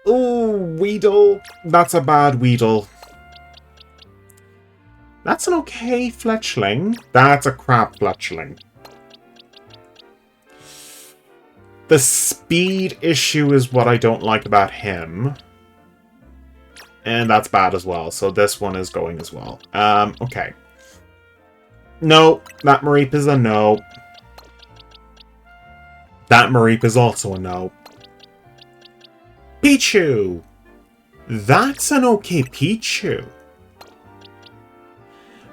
Oh, Weedle. That's a bad Weedle. That's an okay Fletchling. That's a crap Fletchling. The speed issue is what I don't like about him. And that's bad as well. So this one is going as well. Okay. No, that Mareep is a no. That Mareep is also a no. Pichu! That's an okay Pichu.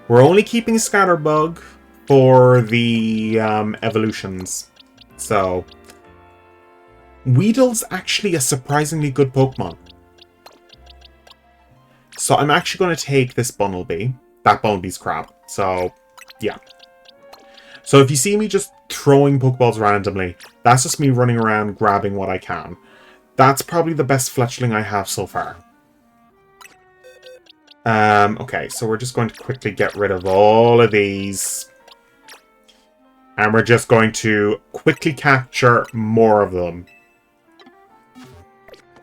We're only keeping Scatterbug for the evolutions. So, Weedle's actually a surprisingly good Pokemon. So I'm actually going to take this Bunnelby. That Bunnelby's crap. So, yeah. So if you see me just throwing Pokeballs randomly, that's just me running around grabbing what I can. That's probably the best Fletchling I have so far. Okay, so we're just going to quickly get rid of all of these. And we're just going to quickly capture more of them.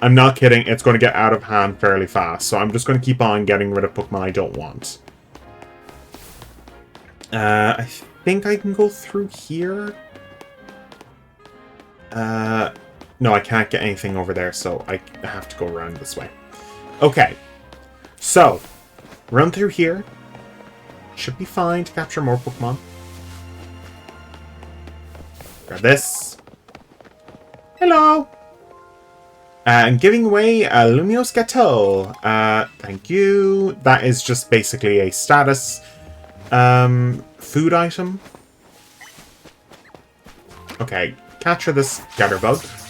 I'm not kidding, it's going to get out of hand fairly fast. So I'm just going to keep on getting rid of Pokemon I don't want. I think I can go through here. No, I can't get anything over there, so I have to go around this way. Okay, so run through here. Should be fine to capture more Pokemon. Grab this. Hello! I'm giving away a Lumiose Gateau. Thank you. That is just basically a status food item. Okay, capture this Scatterbug.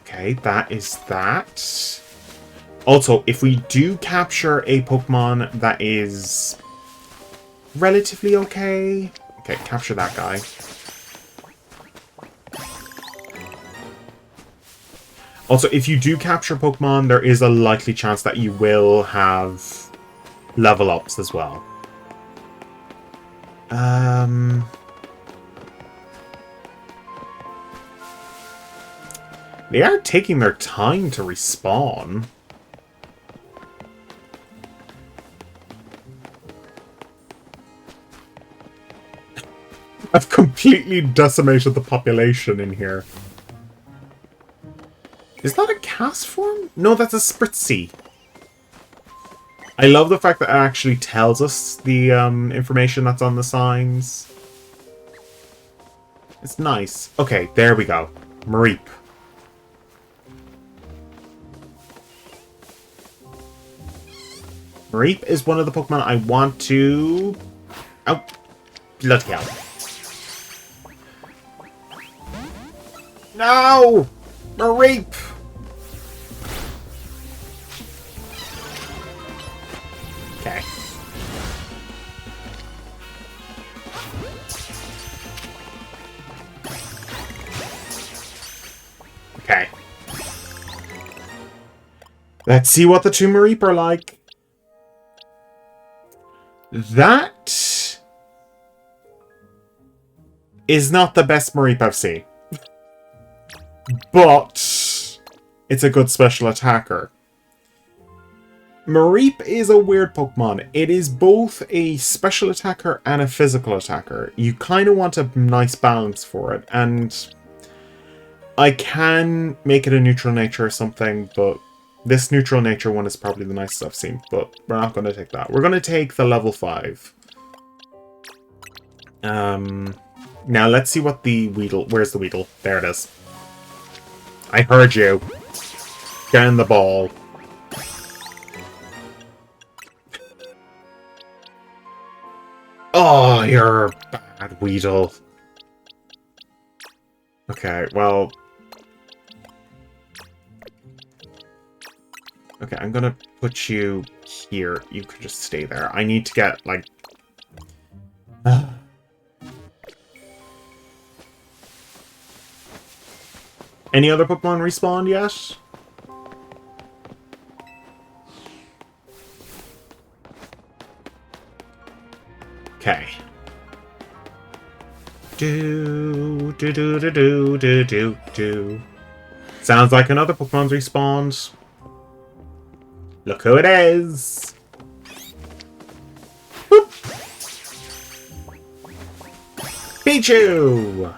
Okay, that is that. Also, if we do capture a Pokemon that is relatively okay... Okay, capture that guy. Also, if you do capture Pokemon, there is a likely chance that you will have level ups as well. They are taking their time to respawn. I've completely decimated the population in here. Is that a cast form? No, that's a Spritzee. I love the fact that it actually tells us the information that's on the signs. It's nice. Okay, there we go. Mareep. Mareep is one of the Pokemon I want to... Oh, bloody hell. No! Mareep! Okay. Let's see what the two Mareep are like. That is not the best Mareep I've seen. But it's a good special attacker. Mareep is a weird Pokemon. It is both a special attacker and a physical attacker. You kind of want a nice balance for it. And I can make it a neutral nature or something, but this neutral nature one is probably the nicest I've seen. But we're not going to take that. We're going to take the level 5. Now let's see what the Weedle... Where's the Weedle? There it is. I heard you. Get in the ball. Oh, you're bad, Weedle. Okay, well... Okay, I'm gonna put you here. You can just stay there. I need to get, like... Any other Pokemon respawned yet? Okay. Do. Sounds like another Pokemon's respawned. Look who it is! Boop. Pichu!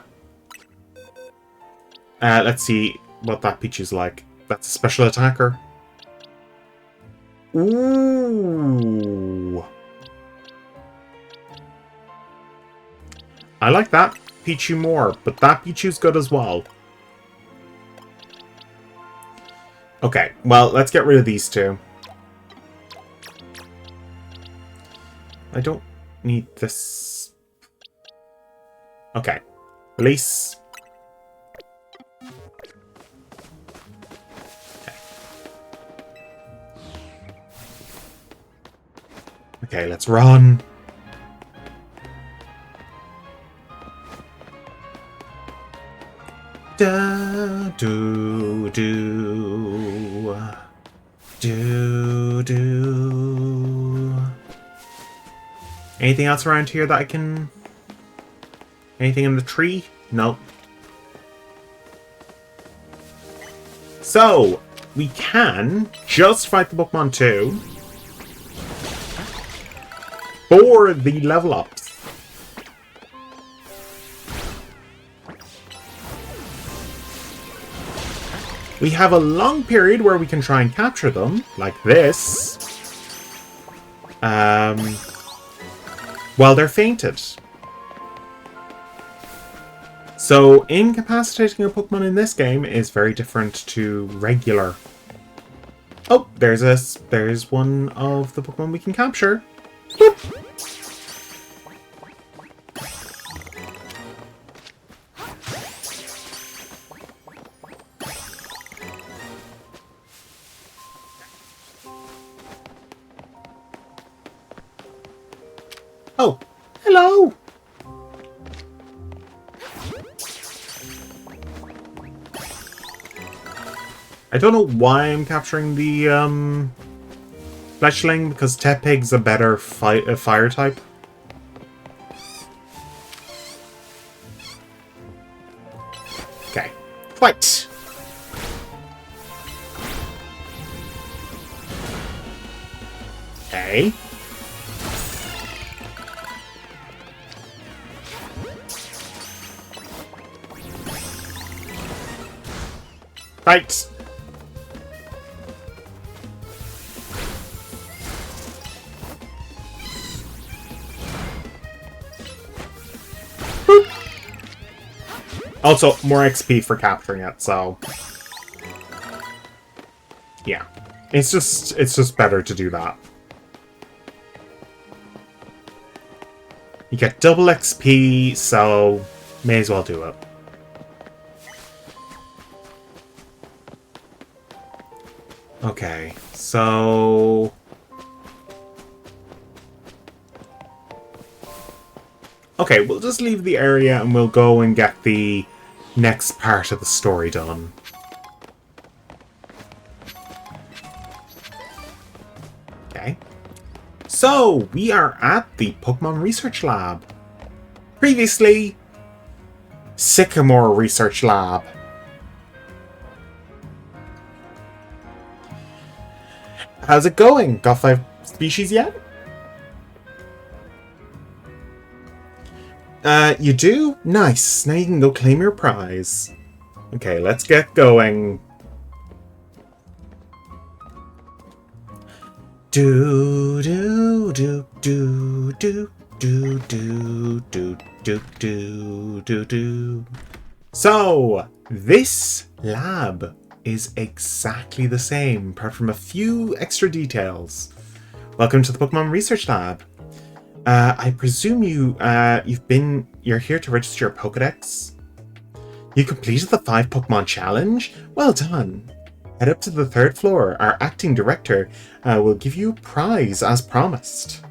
Let's see what that Pichu's like. That's a special attacker. Ooh! I like that Pichu more, but that Pichu's good as well. Okay, well, let's get rid of these two. I don't need this. Okay. Release. Okay, let's run. Da do do do do. Anything else around here that I can? Anything in the tree? Nope. So we can just fight the Pokemon 2 for the level ups. We have a long period where we can try and capture them, like this, while they're fainted. So, incapacitating a Pokemon in this game is very different to regular. Oh, there's one of the Pokemon we can capture. Boop. Oh, hello! I don't know why I'm capturing the Fletchling, because Tepig's a better fire type. Okay, fight! Okay. Fight! Also, more XP for capturing it, so... Yeah. It's just better to do that. You get double XP, so may as well do it. Okay, so... Okay, we'll just leave the area and we'll go and get the next part of the story done. Okay. So, we are at the Pokemon Research Lab. Previously, Sycamore Research Lab. How's it going? Got 5 species yet? You do? Nice. Now you can go claim your prize. Okay, let's get going. Do do do do do do do do do do do do. So this lab is exactly the same, apart from a few extra details. Welcome to the Pokemon Research Lab. I presume you're here to register your Pokedex. You completed the 5 Pokemon challenge? Well done. Head up to the 3rd floor. Our acting director will give you a prize as promised.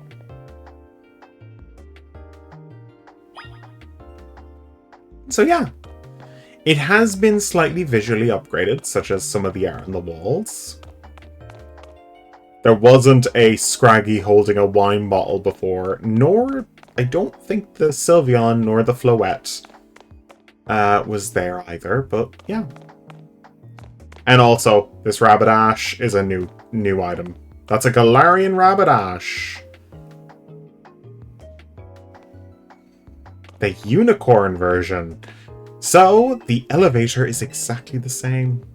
So yeah, it has been slightly visually upgraded, such as some of the art on the walls. There wasn't a Scraggy holding a wine bottle before, nor, I don't think the Sylveon nor the Floette was there either, but yeah. And also, this Rapidash is a new item. That's a Galarian Rapidash. The unicorn version. So, the elevator is exactly the same.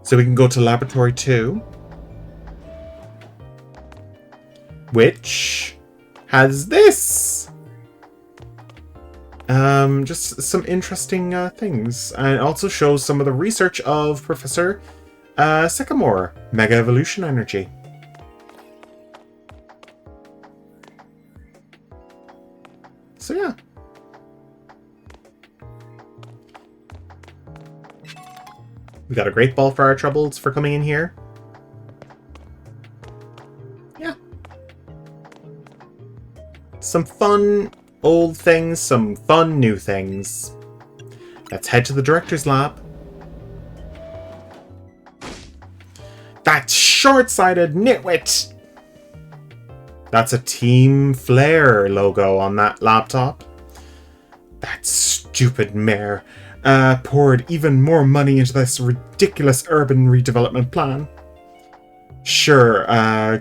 So we can go to Laboratory 2. Which has this. Just some interesting things. And it also shows some of the research of Professor Sycamore. Mega Evolution Energy. So yeah. We got a great ball for our troubles for coming in here. Yeah. Some fun old things, some fun new things. Let's head to the director's lab. That short-sighted nitwit! That's a Team Flare logo on that laptop. That stupid mayor poured even more money into this ridiculous urban redevelopment plan. Sure,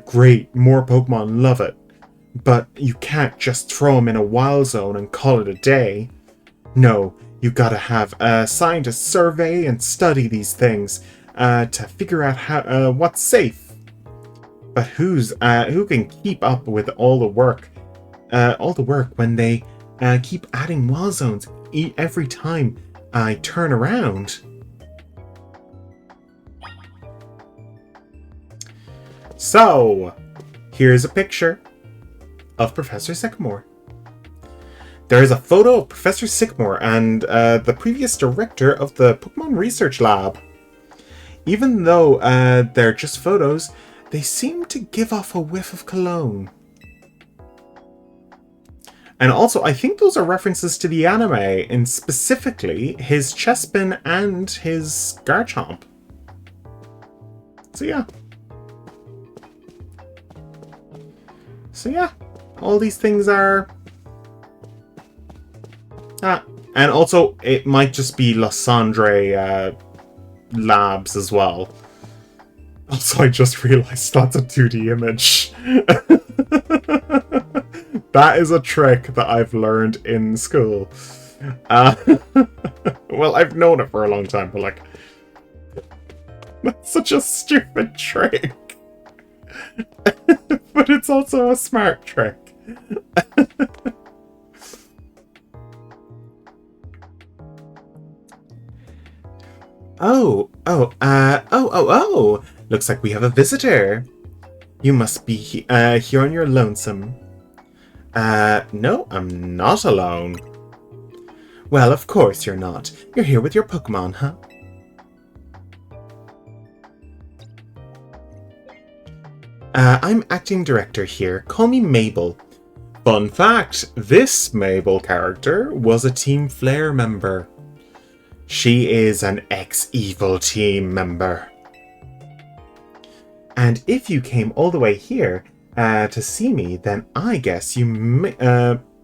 great, more Pokemon, love it. But you can't just throw them in a wild zone and call it a day. No, you gotta have scientists survey and study these things to figure out how what's safe. But who can keep up with all the work when they keep adding wild zones every time I turn around? So, here's a picture of Professor Sycamore. There is a photo of Professor Sycamore and the previous director of the Pokemon Research Lab. Even though they're just photos, they seem to give off a whiff of cologne. And also, I think those are references to the anime, and specifically his Chespin and his Garchomp. So yeah. All these things are... and also, it might just be Lysandre Labs as well. Also, I just realized that's a 2D image. That is a trick that I've learned in school. Well, I've known it for a long time, but like... That's such a stupid trick. But it's also a smart trick. Oh. Looks like we have a visitor. You must be here on your lonesome. No, I'm not alone. Well, of course you're not. You're here with your Pokemon, huh? I'm acting director here. Call me Mabel. Fun fact, this Mabel character was a Team Flare member. She is an ex-Evil Team member. And if you came all the way here to see me, then I guess you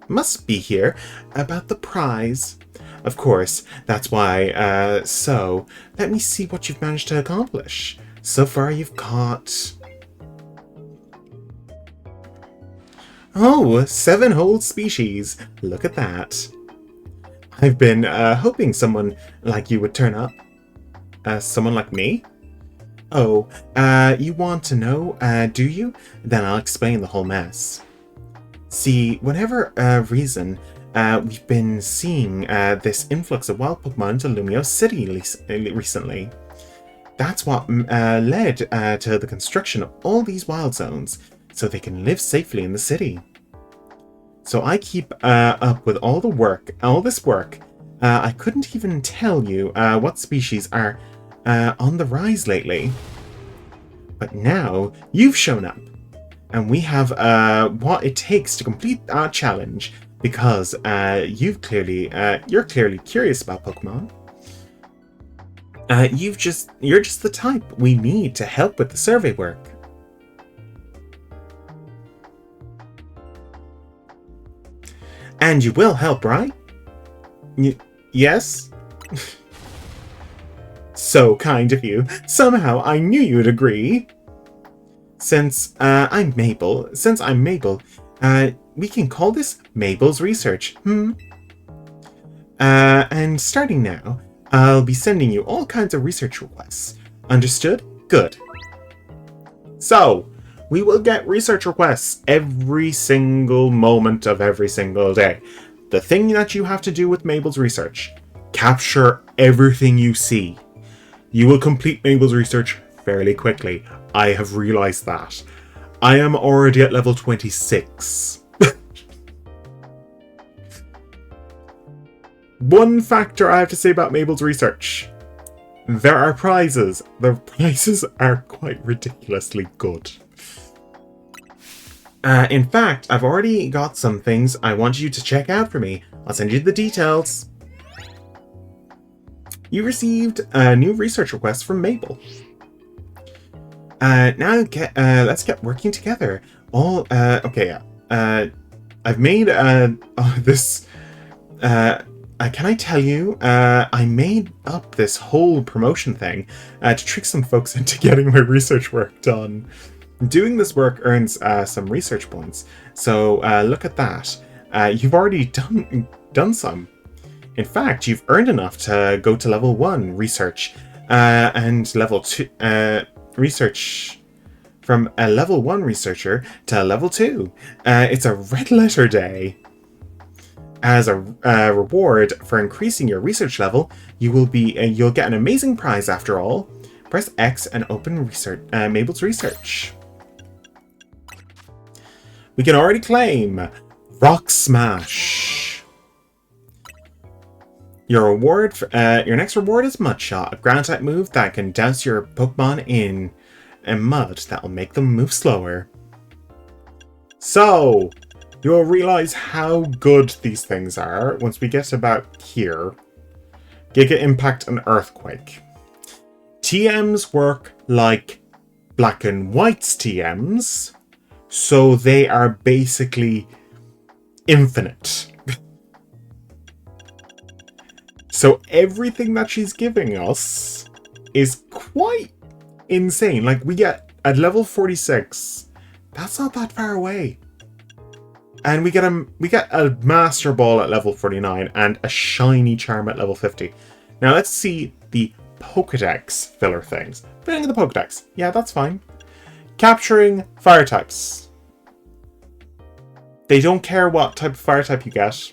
must be here about the prize. Of course, that's why, so let me see what you've managed to accomplish. So far you've caught... Oh, 7 whole species. Look at that. I've been hoping someone like you would turn up. Someone like me? Oh, you want to know, do you? Then I'll explain the whole mess. See, whenever reason, we've been seeing this influx of wild Pokemon into Lumiose City recently. That's what led to the construction of all these wild zones, so they can live safely in the city. So I keep up with all this work. I couldn't even tell you what species are on the rise lately. But now you've shown up, and we have what it takes to complete our challenge, because you're clearly curious about Pokemon. You're just the type we need to help with the survey work. And you will help, right? Yes? So kind of you. Somehow I knew you'd agree. Since I'm Mabel, we can call this Mabel's Research. And starting now, I'll be sending you all kinds of research requests. Understood? Good. So, we will get research requests every single moment of every single day. The thing that you have to do with Mabel's Research, capture everything you see. You will complete Mabel's Research fairly quickly. I have realized that. I am already at level 26. One factor I have to say about Mabel's Research. There are prizes. The prizes are quite ridiculously good. In fact, I've already got some things I want you to check out for me. I'll send you the details. You received a new research request from Mabel. Now let's get working together. Okay. I've made this. Can I tell you? I made up this whole promotion thing to trick some folks into getting my research work done. Doing this work earns some research points, so look at that. You've already done some. In fact, you've earned enough to go to level 1 research and level 2 research from a level 1 researcher to level 2. It's a red letter day. As a reward for increasing your research level, you'll get an amazing prize after all. Press X and open Mabel's Research. We can already claim Rock Smash. Your next reward is Mud Shot, a ground type move that can douse your Pokemon in mud that will make them move slower. So, you'll realize how good these things are once we get about here. Giga Impact and Earthquake. TMs work like Black and White's TMs, so they are basically infinite. So everything that she's giving us is quite insane. Like, we get at level 46, that's not that far away. And we get a Master Ball at level 49 and a Shiny Charm at level 50. Now let's see the Pokedex filler things. Filling the Pokedex. Yeah, that's fine. Capturing fire types. They don't care what type of fire type you get.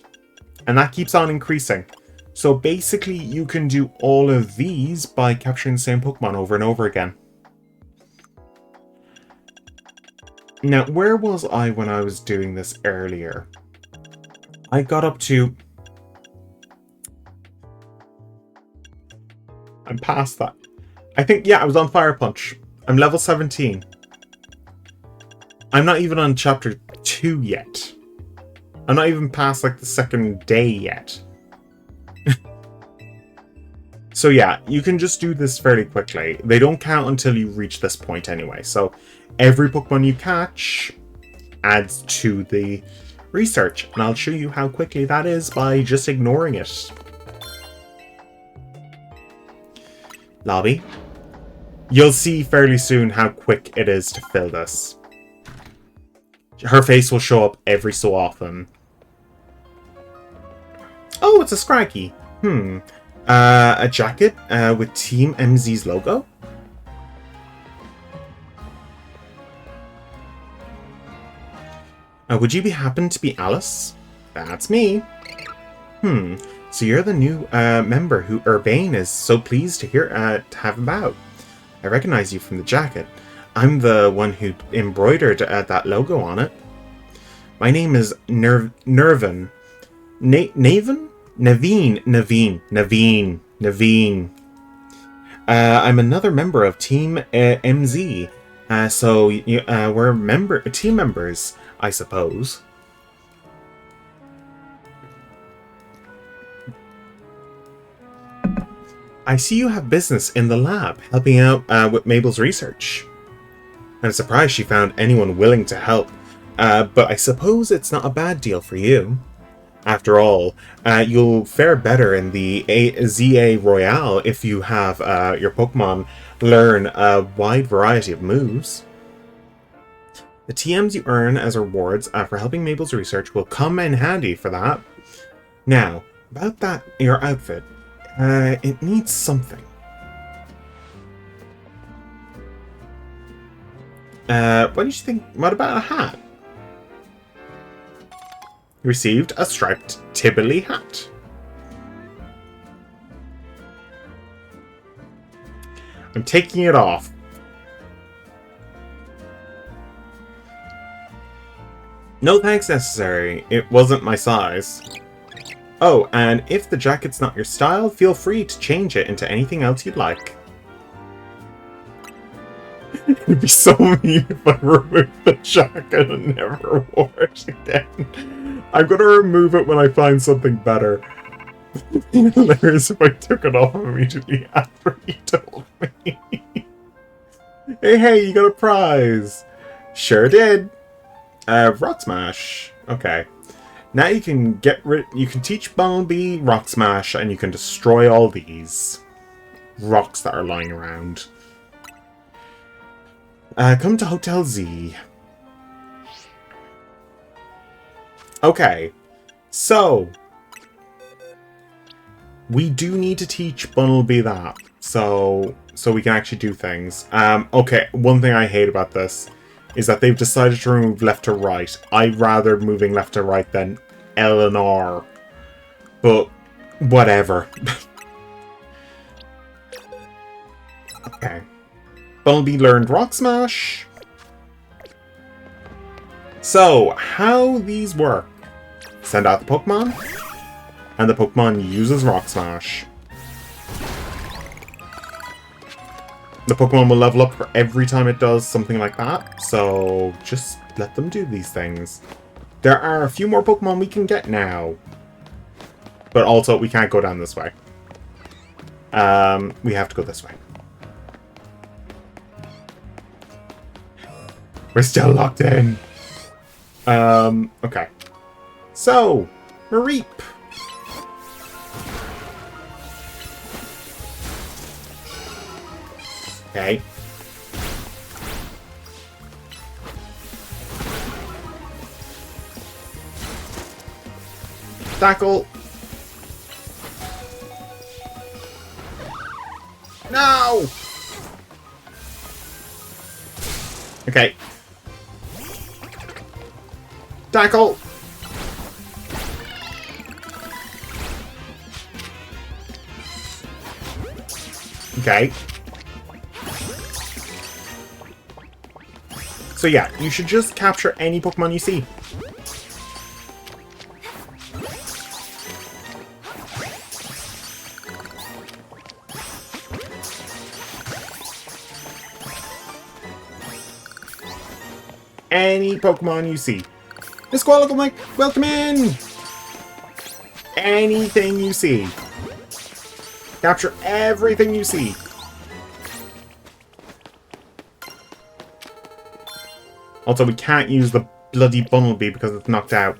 And that keeps on increasing. So basically you can do all of these by capturing the same Pokemon over and over again. Now, where was I when I was doing this earlier? I got up to... I'm past that. I think, yeah, I was on Fire Punch. I'm level 17. I'm not even on chapter 2 yet. I'm not even past, like, the second day yet. So yeah, you can just do this fairly quickly. They don't count until you reach this point anyway. So every Pokemon you catch adds to the research. And I'll show you how quickly that is by just ignoring it. Lobby. You'll see fairly soon how quick it is to fill this. Her face will show up every so often. Oh, it's a Scraggy. A jacket with Team MZ's logo? Would you happen to be Alice? That's me. So you're the new member who Urbane is so pleased to have about. I recognize you from the jacket. I'm the one who embroidered that logo on it. My name is Nervin. Naveen. I'm another member of Team MZ. So we're team members, I suppose. I see you have business in the lab, helping out with Mabel's research. I'm surprised she found anyone willing to help, but I suppose it's not a bad deal for you. After all, you'll fare better in the ZA Royale if you have your Pokemon learn a wide variety of moves. The TMs you earn as rewards for helping Mabel's research will come in handy for that. Now, about your outfit. It needs something. What do you think? What about a hat? You received a striped Tibbley hat. I'm taking it off. No thanks necessary. It wasn't my size. Oh, and if the jacket's not your style, feel free to change it into anything else you'd like. It'd be so mean if I removed the jacket and never wore it again. I'm gonna remove it when I find something better. It'd be hilarious if I took it off immediately after he told me. Hey, you got a prize! Sure did. Rock Smash. Okay. Now you can you can teach Bunnelby Rock Smash, and you can destroy all these rocks that are lying around. Come to Hotel Z. Okay, so we do need to teach Bunnelby that, so we can actually do things. Okay, one thing I hate about this is that they've decided to remove left to right. I'd rather moving left to right than L and R. But, whatever. Okay. Bunnelby learned Rock Smash. So, how these work. Send out the Pokemon, and the Pokemon uses Rock Smash. The Pokemon will level up for every time it does something like that, so just let them do these things. There are a few more Pokemon we can get now. But also, we can't go down this way. We have to go this way. We're still locked in. Okay. So, Mareep. Okay. Tackle. No! Okay. Tackle. Okay. So yeah, you should just capture any Pokemon you see. Any Pokemon you see. Miss Squallagle, welcome in! Anything you see. Capture everything you see. Also, we can't use the bloody Bunnelby because it's knocked out.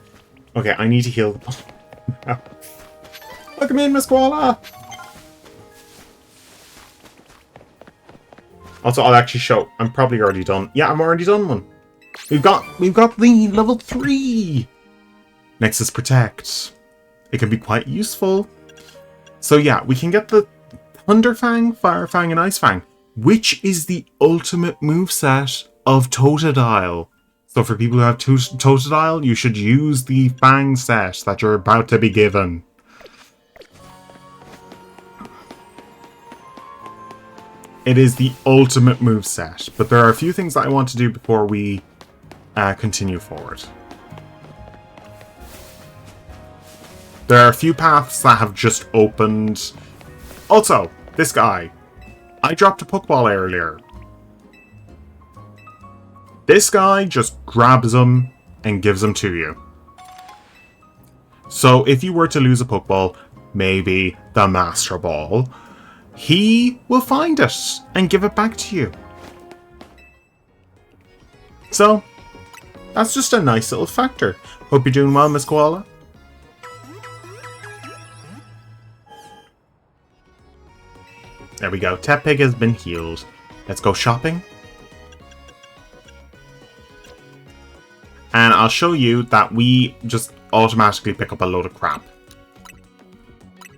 Okay, I need to heal the Bunnelby. Welcome in, Miss Koala! Also, I'll actually show. I'm probably already done. Yeah, I'm already done one. We've got the level 3! Nexus Protect. It can be quite useful. So yeah, we can get the Thunder Fang, Fire Fang, and Ice Fang, which is the ultimate moveset of Totodile. So for people who have Totodile, you should use the Fang set that you're about to be given. It is the ultimate moveset, but there are a few things that I want to do before we continue forward. There are a few paths that have just opened. Also, this guy. I dropped a Pokeball earlier. This guy just grabs them and gives them to you. So if you were to lose a Pokeball, maybe the Master Ball, he will find it and give it back to you. So, that's just a nice little factor. Hope you're doing well, Miss Koala. There we go. Tepig has been healed. Let's go shopping. And I'll show you that we just automatically pick up a load of crap.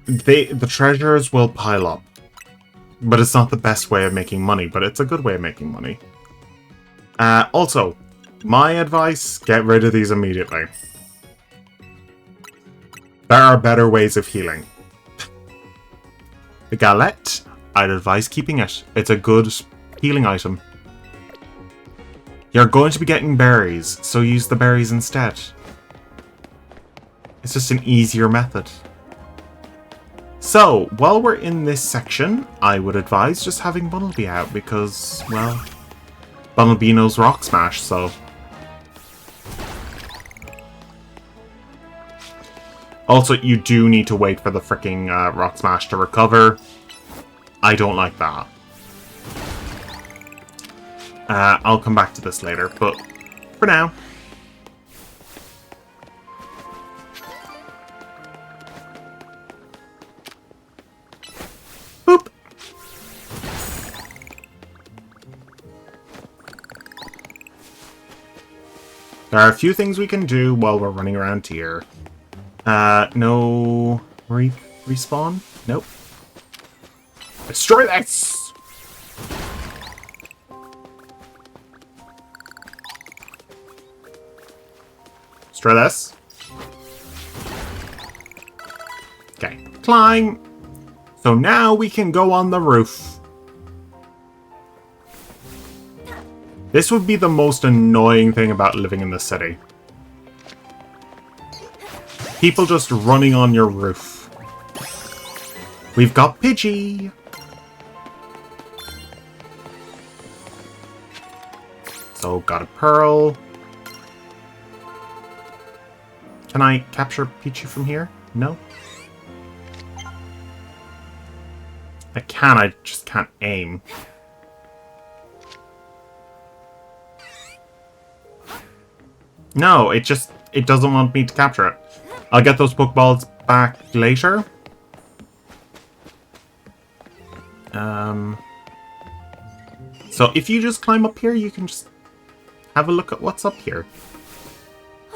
The treasures will pile up. But it's not the best way of making money, but it's a good way of making money. Also, my advice, get rid of these immediately. There are better ways of healing. The Galette, I'd advise keeping it. It's a good healing item. You're going to be getting berries, so use the berries instead. It's just an easier method. So, while we're in this section, I would advise just having Bunnelby out because, well, Bunnelby knows Rock Smash, so... Also, you do need to wait for the fricking Rock Smash to recover. I don't like that. I'll come back to this later, but for now... Boop! There are a few things we can do while we're running around here. No... respawn? Nope. Destroy this! Destroy this. Okay, climb! So now we can go on the roof. This would be the most annoying thing about living in the city. People just running on your roof. We've got Pidgey! So, got a Pearl. Can I capture Pichu from here? No? I can, I just can't aim. No, it doesn't want me to capture it. I'll get those Pokeballs back later. So if you just climb up here, you can just have a look at what's up here.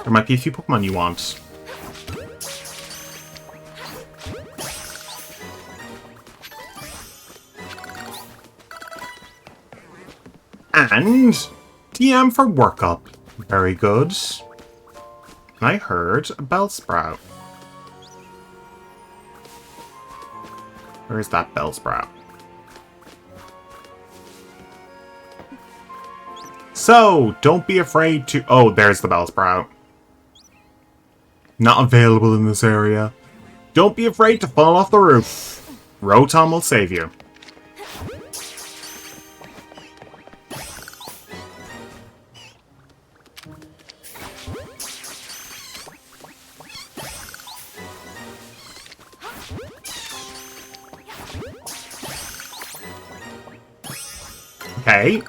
There might be a few Pokemon you want. And DM for Workup. Very good. I heard a Bellsprout. Where is that Bellsprout? So, don't be afraid to... Oh, there's the Bellsprout. Not available in this area. Don't be afraid to fall off the roof. Rotom will save you. Okay.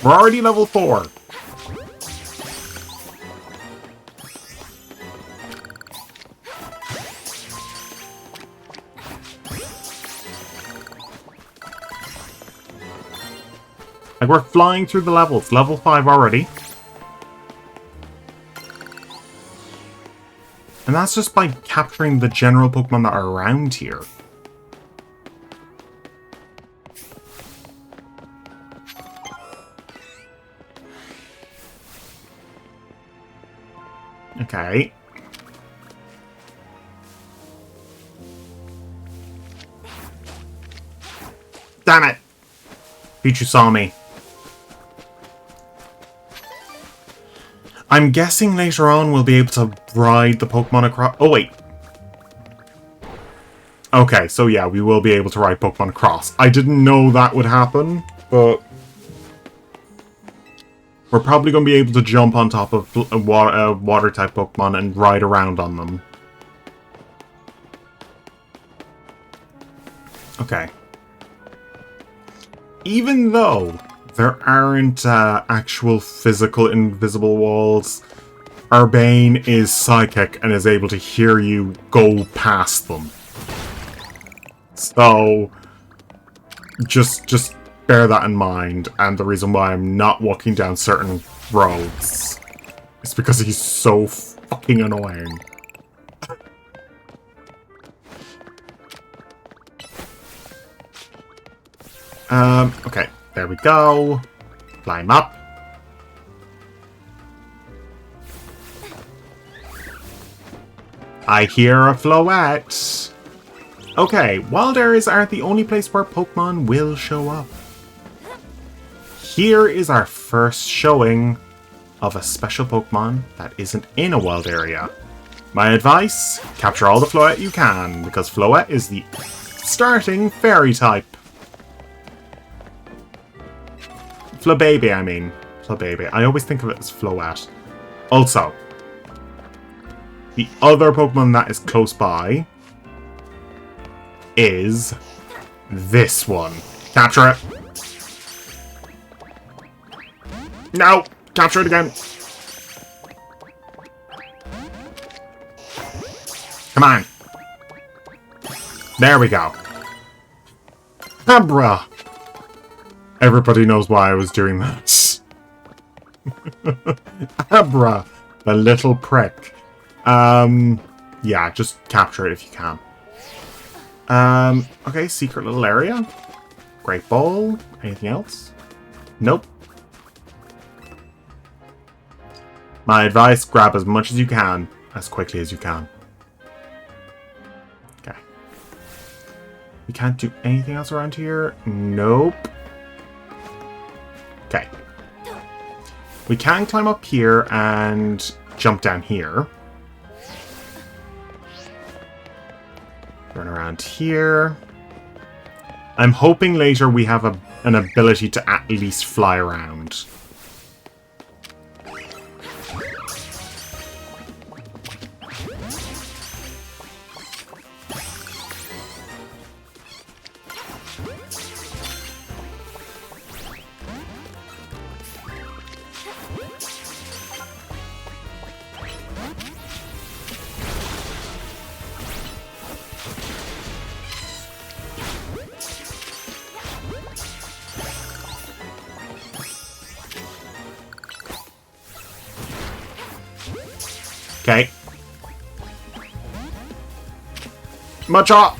We're already level 4. Like, we're flying through the levels. Level 5 already. And that's just by capturing the general Pokemon that are around here. Okay. Damn it! Pichu saw me. I'm guessing later on we'll be able to ride the Pokemon across... Oh, wait. Okay, so yeah, we will be able to ride Pokemon across. I didn't know that would happen, but... We're probably going to be able to jump on top of water-type Pokemon and ride around on them. Okay. Even though there aren't actual physical invisible walls, Urbane is psychic and is able to hear you go past them. So, just bear that in mind, and the reason why I'm not walking down certain roads is because he's so fucking annoying. Okay, there we go. Climb up. I hear a Floette. Okay, wild areas aren't the only place where Pokemon will show up. Here is our first showing of a special Pokemon that isn't in a wild area. My advice, capture all the Floette you can, because Floette is the starting fairy type. Flabébé, I mean. Flabébé. I always think of it as Floette. Also, the other Pokemon that is close by is this one. Capture it. No! Capture it again. Come on. There we go. Abra! Everybody knows why I was doing that. Abra! The little prick. Yeah, just capture it if you can. Okay, secret little area. Great Ball. Anything else? Nope. My advice, grab as much as you can, as quickly as you can. Okay. We can't do anything else around here? Nope. Okay. We can climb up here and jump down here. Run around here. I'm hoping later we have an ability to at least fly around. Okay. Matcha!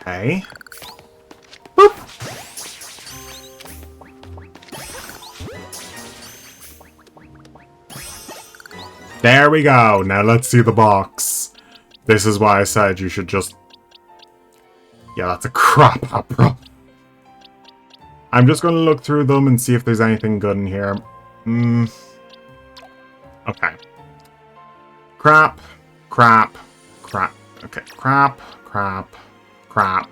Okay. Boop! There we go. Now let's see the box. This is why I said you should just... Yeah, that's a crap opera. I'm just going to look through them and see if there's anything good in here. Okay. Crap. Crap. Crap. Okay. Crap. Crap. Crap.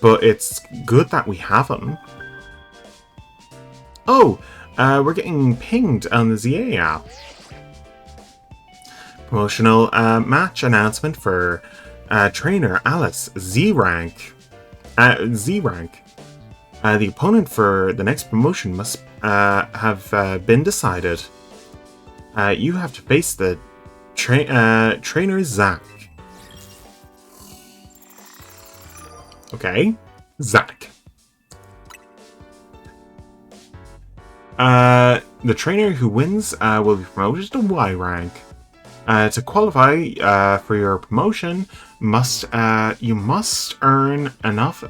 but it's good that we have him. Oh, we're getting pinged on the ZA app. Promotional match announcement for trainer Alice Z rank. The opponent for the next promotion must have been decided. You have to face the trainer Zach. Okay, Zach. The trainer who wins will be promoted to Y rank. To qualify for your promotion, you must earn enough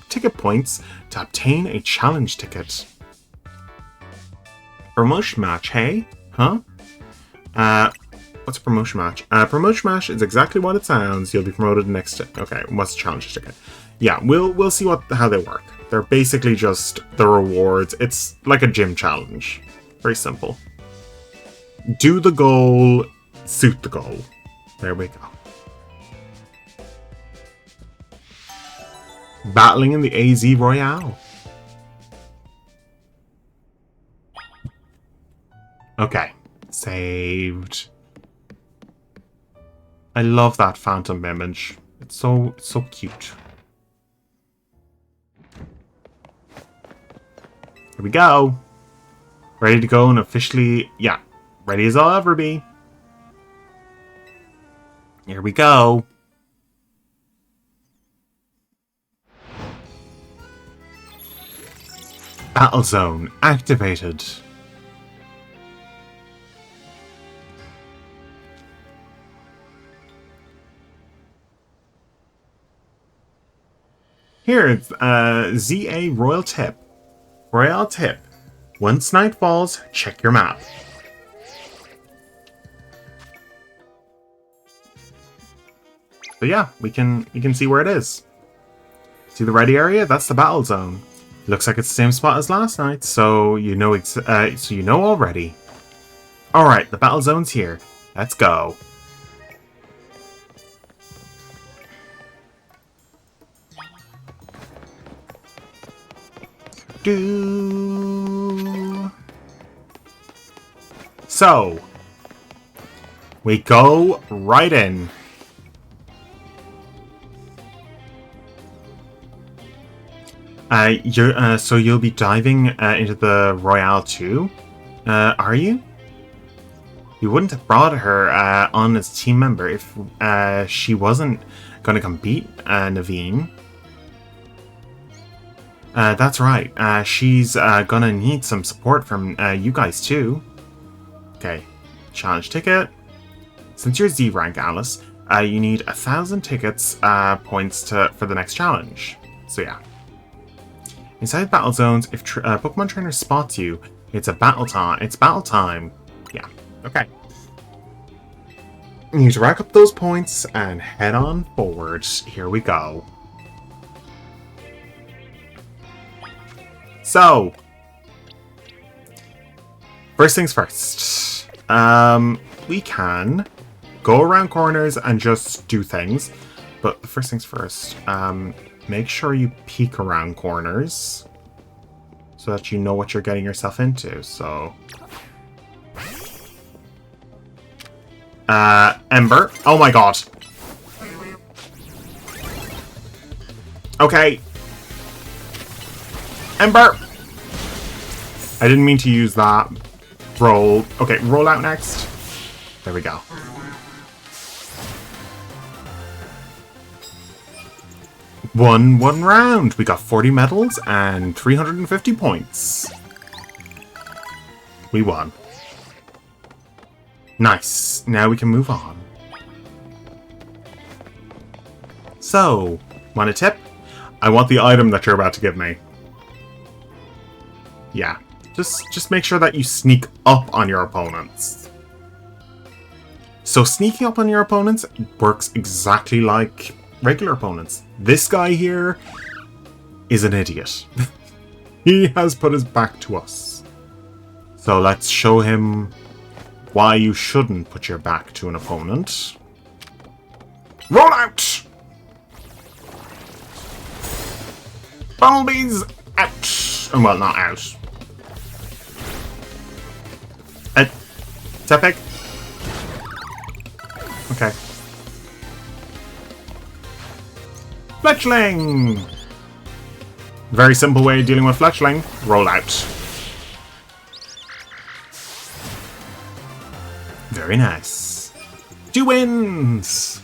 ticket points to obtain a challenge ticket. Promotion match, hey? Huh? What's a promotion match? Promotion match is exactly what it sounds. You'll be promoted next. Okay, what's the challenge ticket? Yeah, we'll see how they work. They're basically just the rewards. It's like a gym challenge. Very simple. Do the goal, suit the goal. There we go. Battling in the AZ Royale. Okay, saved. I love that phantom image. It's so cute. Here we go. Ready to go and officially, yeah, ready as I'll ever be. Here we go. Battle zone activated. Here, it's ZA Royal Tip. Royal Tip. Once night falls, check your map. So yeah, we can see where it is. See the red area? That's the battle zone. Looks like it's the same spot as last night, so you know already. All right, the battle zone's here. Let's go. So, we go right in. So you'll be diving into the Royale too? Are you? You wouldn't have brought her on as team member if she wasn't going to compete, Naveen. That's right. She's gonna need some support from you guys too. Okay, challenge ticket. Since you're Z rank, Alice, you need 1,000 tickets points for the next challenge. So yeah. Inside battle zones, if Pokemon Trainer spots you, it's battle time. Yeah. Okay. You need to rack up those points and head on forward. Here we go. So, first things first, we can go around corners and just do things, but first things first, make sure you peek around corners so that you know what you're getting yourself into, so. Ember, oh my god. Okay. Ember! I didn't mean to use that. Roll. Okay, roll out next. There we go. One round. We got 40 medals and 350 points. We won. Nice. Now we can move on. So, want a tip? I want the item that you're about to give me. Yeah, just make sure that you sneak up on your opponents. So sneaking up on your opponents works exactly like regular opponents. This guy here is an idiot. He has put his back to us. So let's show him why you shouldn't put your back to an opponent. Roll out! Bumblebee's out. Oh, well, not out. Tepig? Okay. Fletchling! Very simple way of dealing with Fletchling. Roll out. Very nice. 2 wins!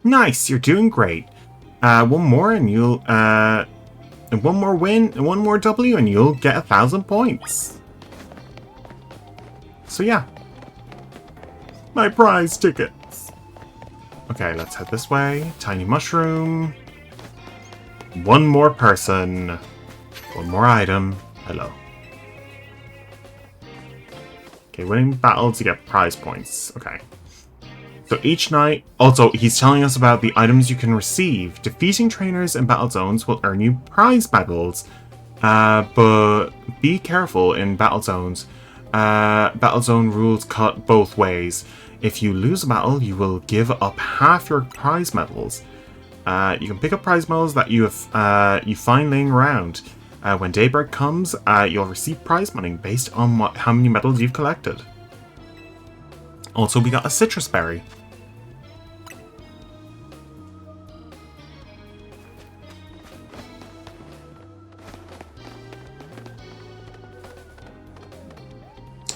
Nice, you're doing great. One more and you'll, one more win, and one more W and you'll get 1,000 points. So yeah. My prize tickets. Okay, let's head this way. Tiny mushroom. One more person. One more item. Hello. Okay, winning battles, you get prize points. Okay. So each night... Also, he's telling us about the items you can receive. Defeating trainers in battle zones will earn you prize medals. But be careful in battle zones. Battle zone rules cut both ways. If you lose a battle, you will give up half your prize medals. You can pick up prize medals that you find laying around. When daybreak comes, you'll receive prize money based on how many medals you've collected. Also, we got a citrus berry.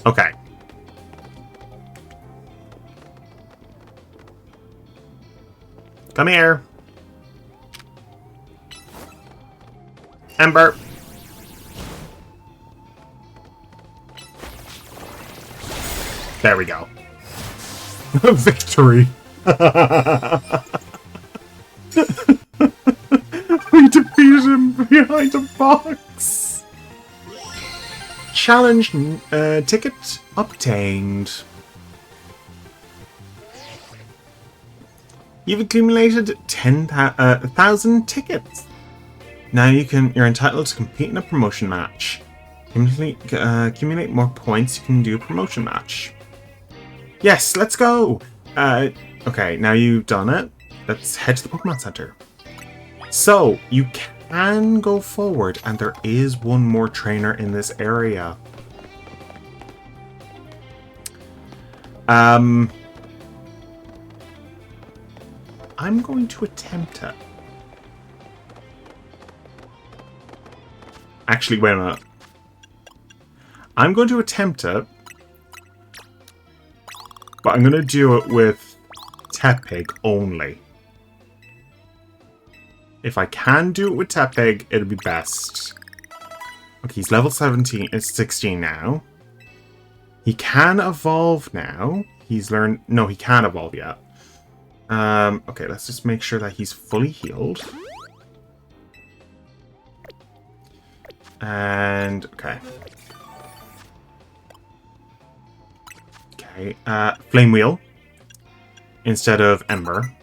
Okay. Come here. Ember. There we go. Victory. We defeated him behind a box. Challenge ticket obtained. You've accumulated 10,000 tickets. Now you're entitled to compete in a promotion match. Accumulate more points, you can do a promotion match. Yes, let's go! Okay, now you've done it. Let's head to the Pokemon Center. So, you can go forward, and there is one more trainer in this area. I'm going to attempt it. Actually, wait a minute. I'm going to attempt it. But I'm going to do it with Tepig only. If I can do it with Tepig, it'll be best. Okay, he's level 17. It's 16 now. He can evolve now. He's learned... No, he can't evolve yet. Okay, let's just make sure that he's fully healed. And... Okay. Okay, Flame Wheel. Instead of Ember.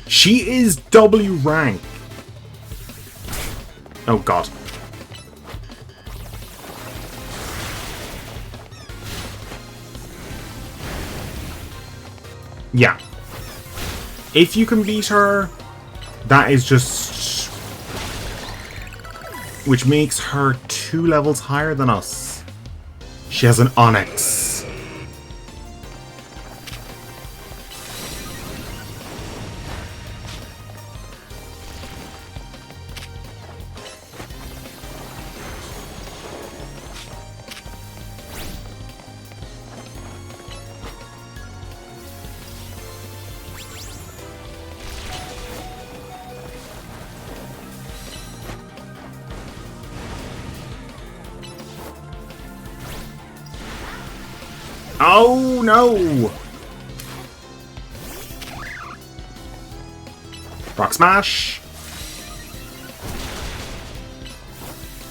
She is W rank. Oh god. Yeah. If you can beat her, that is just... Which makes her 2 levels higher than us. She has an Onyx. Oh no! Rock Smash.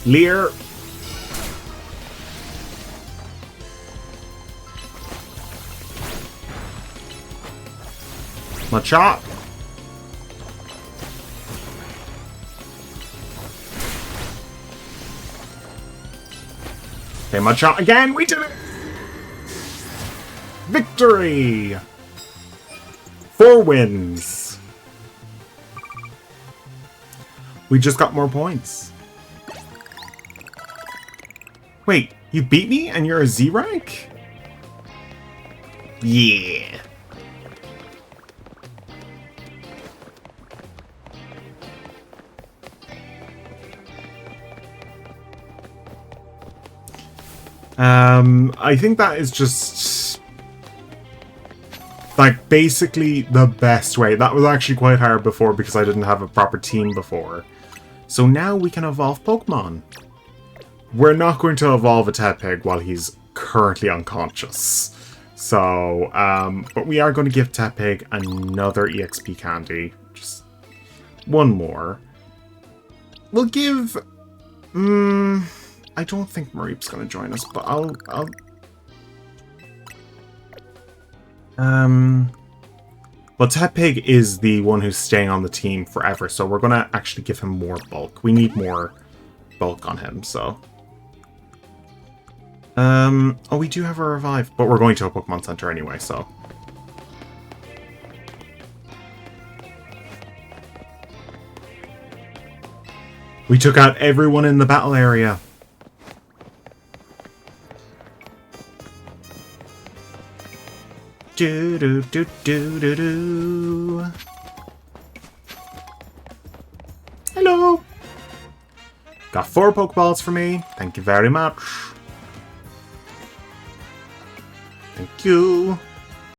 Leer. Machop. Okay, Mudshot again! We did it! Victory! 4 wins. We just got more points. Wait, you beat me and you're a Z rank? Yeah. I think that is just like basically the best way. That was actually quite hard before because I didn't have a proper team before. So now we can evolve Pokemon. We're not going to evolve a Tepig while he's currently unconscious. So, but we are going to give Tepig another EXP candy. Just one more. We'll give... I don't think Mareep's going to join us, but I'll... Well, Tepig is the one who's staying on the team forever, so we're going to actually give him more bulk. We need more bulk on him, so... Oh, we do have a revive, but we're going to a Pokemon Center anyway, so... We took out everyone in the battle area. Do do do do do do. Hello. Got 4 Pokeballs for me. Thank you very much. Thank you.